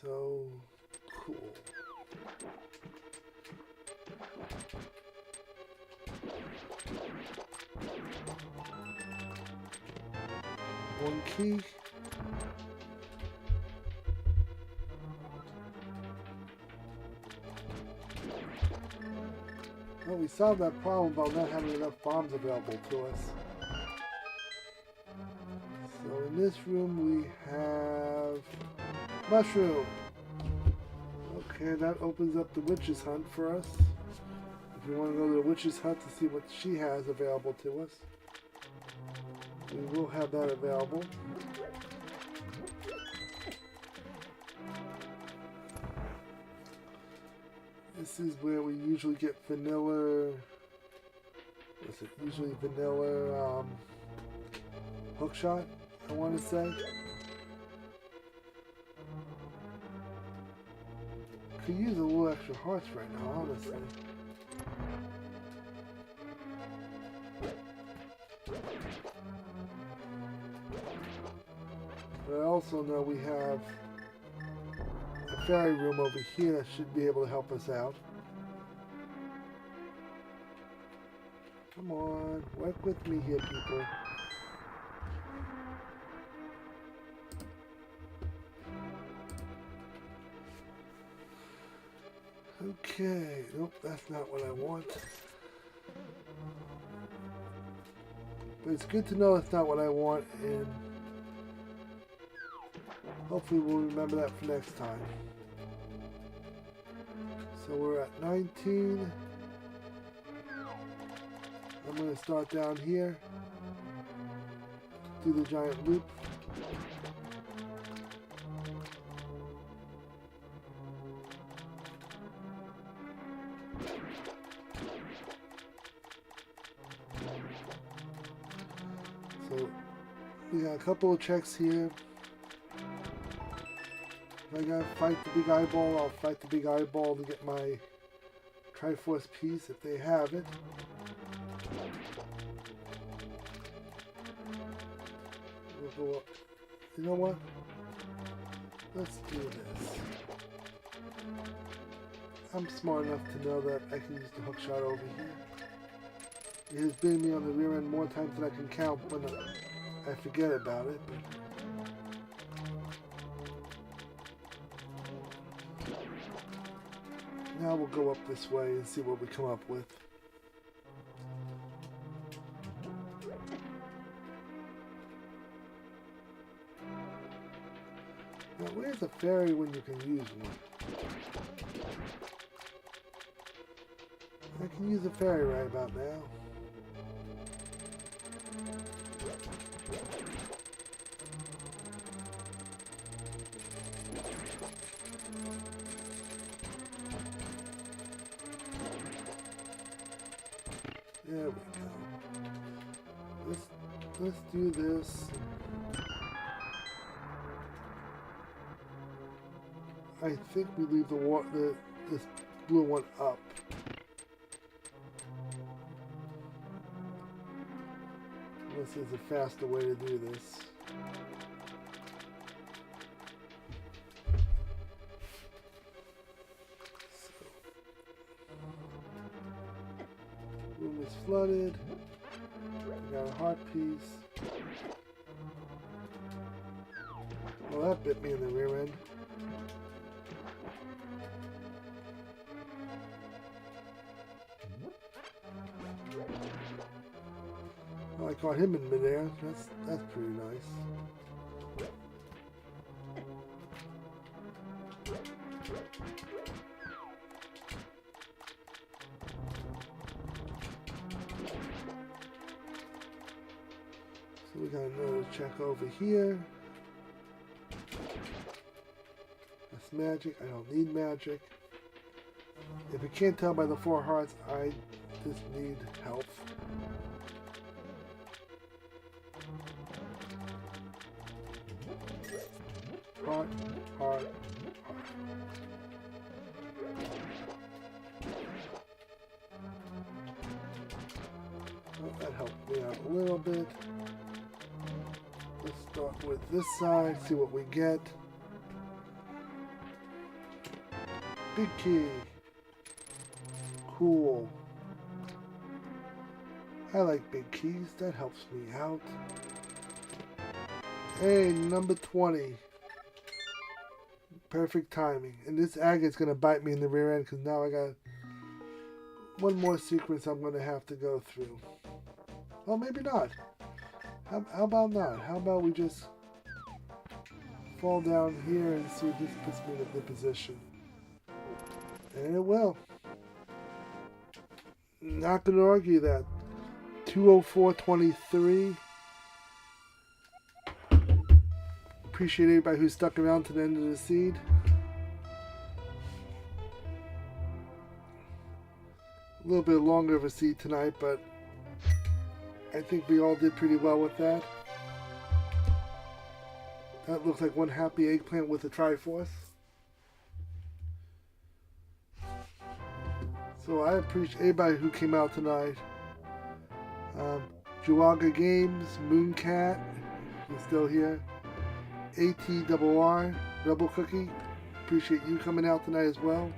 [SPEAKER 1] So cool. One key. Well, we solved that problem about not having enough bombs available to us. So in this room we have mushroom. Okay, that opens up the witch's hunt for us. If we want to go to the witch's hut to see what she has available to us, we will have that available. This is where we usually get vanilla. What's it? Usually vanilla hookshot, I want to say. Could use a little extra hearts right now, honestly. But I also know we have a fairy room over here that should be able to help us out. Come on, work with me here, people. Okay, nope, that's not what I want. But it's good to know it's not what I want, and hopefully we'll remember that for next time. So we're at 19. I'm going to start down here, do the giant loop. So we got a couple of checks here. If I gotta fight the big eyeball, I'll fight the big eyeball to get my Triforce piece if they have it. We'll go up. You know what? Let's do this. I'm smart enough to know that I can use the hook shot over here. It has been me on the rear end more times than I can count when I forget about it. But now we'll go up this way and see what we come up with. Now, where's a fairy when you can use one? I can use a fairy right about now. There we go. Let's do this. I think we leave this blue one up. Unless there's a faster way to do this. wanted. We got a heart piece. Well, that bit me in the rear end. Well, I caught him in midair. That's pretty nice. So we got another check over here. That's magic. I don't need magic. If you can't tell by the 4 hearts, I just need health. Heart, heart, heart. Well, that helped me out a little bit. Let's start with this side, see what we get. Big key. Cool. I like big keys, that helps me out. Hey, number 20. Perfect timing. And this agate's going to bite me in the rear end because now I got one more sequence I'm going to have to go through. Well, maybe not. How about not? How about we just fall down here and see if this puts me in a good position. And it will. Not going to argue that. 204.23. Appreciate everybody who stuck around to the end of the seed. A little bit longer of a seed tonight, but I think we all did pretty well with that. That looks like one happy eggplant with a Triforce. So I appreciate everybody who came out tonight. Juaga Games, Mooncat, he's still here. ATRR, Rebel Cookie, appreciate you coming out tonight as well.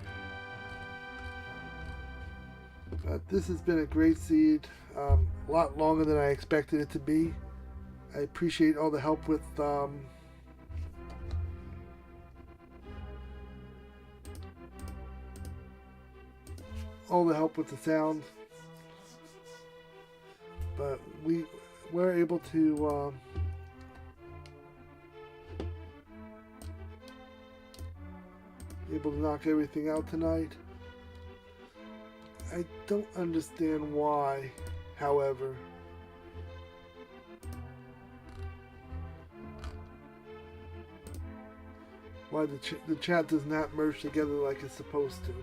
[SPEAKER 1] This has been a great seed, a lot longer than I expected it to be. I appreciate all the help with the sound, but we were able to knock everything out tonight. I don't understand why, however. Why the chat does not merge together like it's supposed to.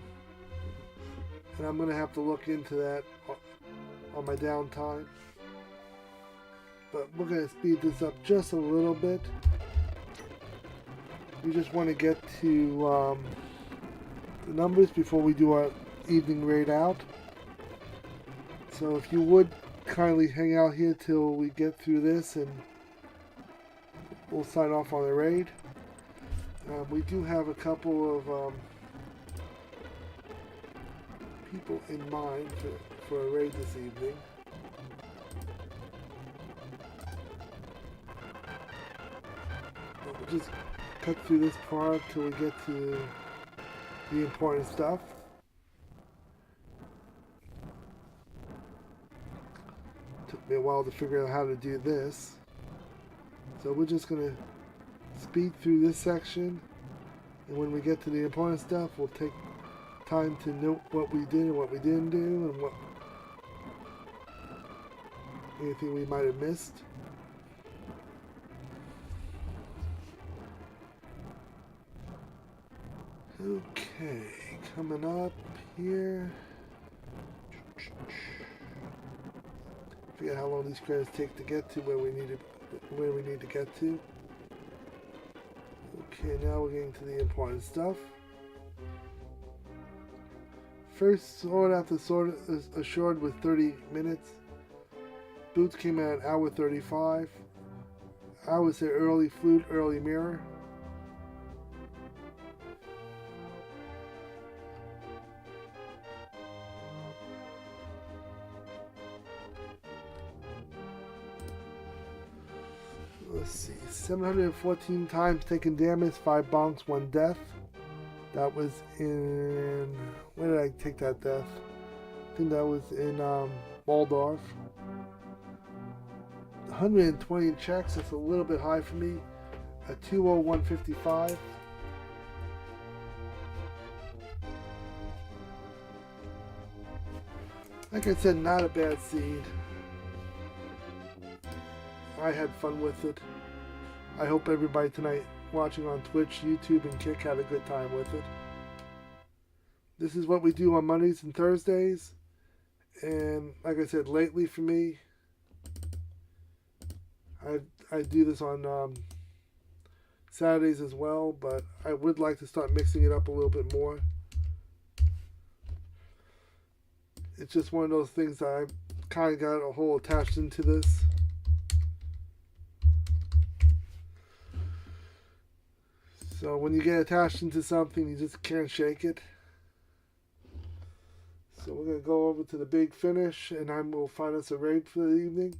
[SPEAKER 1] And I'm going to have to look into that on my downtime. But we're going to speed this up just a little bit. We just want to get to the numbers before we do our evening raid out. So if you would kindly hang out here till we get through this and we'll sign off on the raid. We do have a couple of people in mind for a raid this evening. We'll just cut through this part till we get to the important stuff. Took me a while to figure out how to do this. So we're just going to speed through this section, and when we get to the important stuff, we'll take time to note what we did and what we didn't do, and what anything we might have missed. Okay, coming up here. Forget how long these credits take to get to where we need to get to. Okay, now we're getting to the important stuff. First sword after sword is assured with 30 minutes. Boots came at an hour 35. I would say early flute, early mirror. Let's see, 714 times taken damage, 5 bonks, 1 death. That was in... Where did I take that death? I think that was in Waldorf. 120 checks, that's a little bit high for me. A 20155. Like I said, not a bad seed. I had fun with it. I hope everybody tonight watching on Twitch, YouTube, and Kick had a good time with it. This is what we do on Mondays and Thursdays. And like I said, lately for me, I do this on Saturdays as well, but I would like to start mixing it up a little bit more. It's just one of those things that I kind of got a whole attached into this. So when you get attached into something, you just can't shake it. So we're going to go over to the big finish, and I will find us a raid for the evening.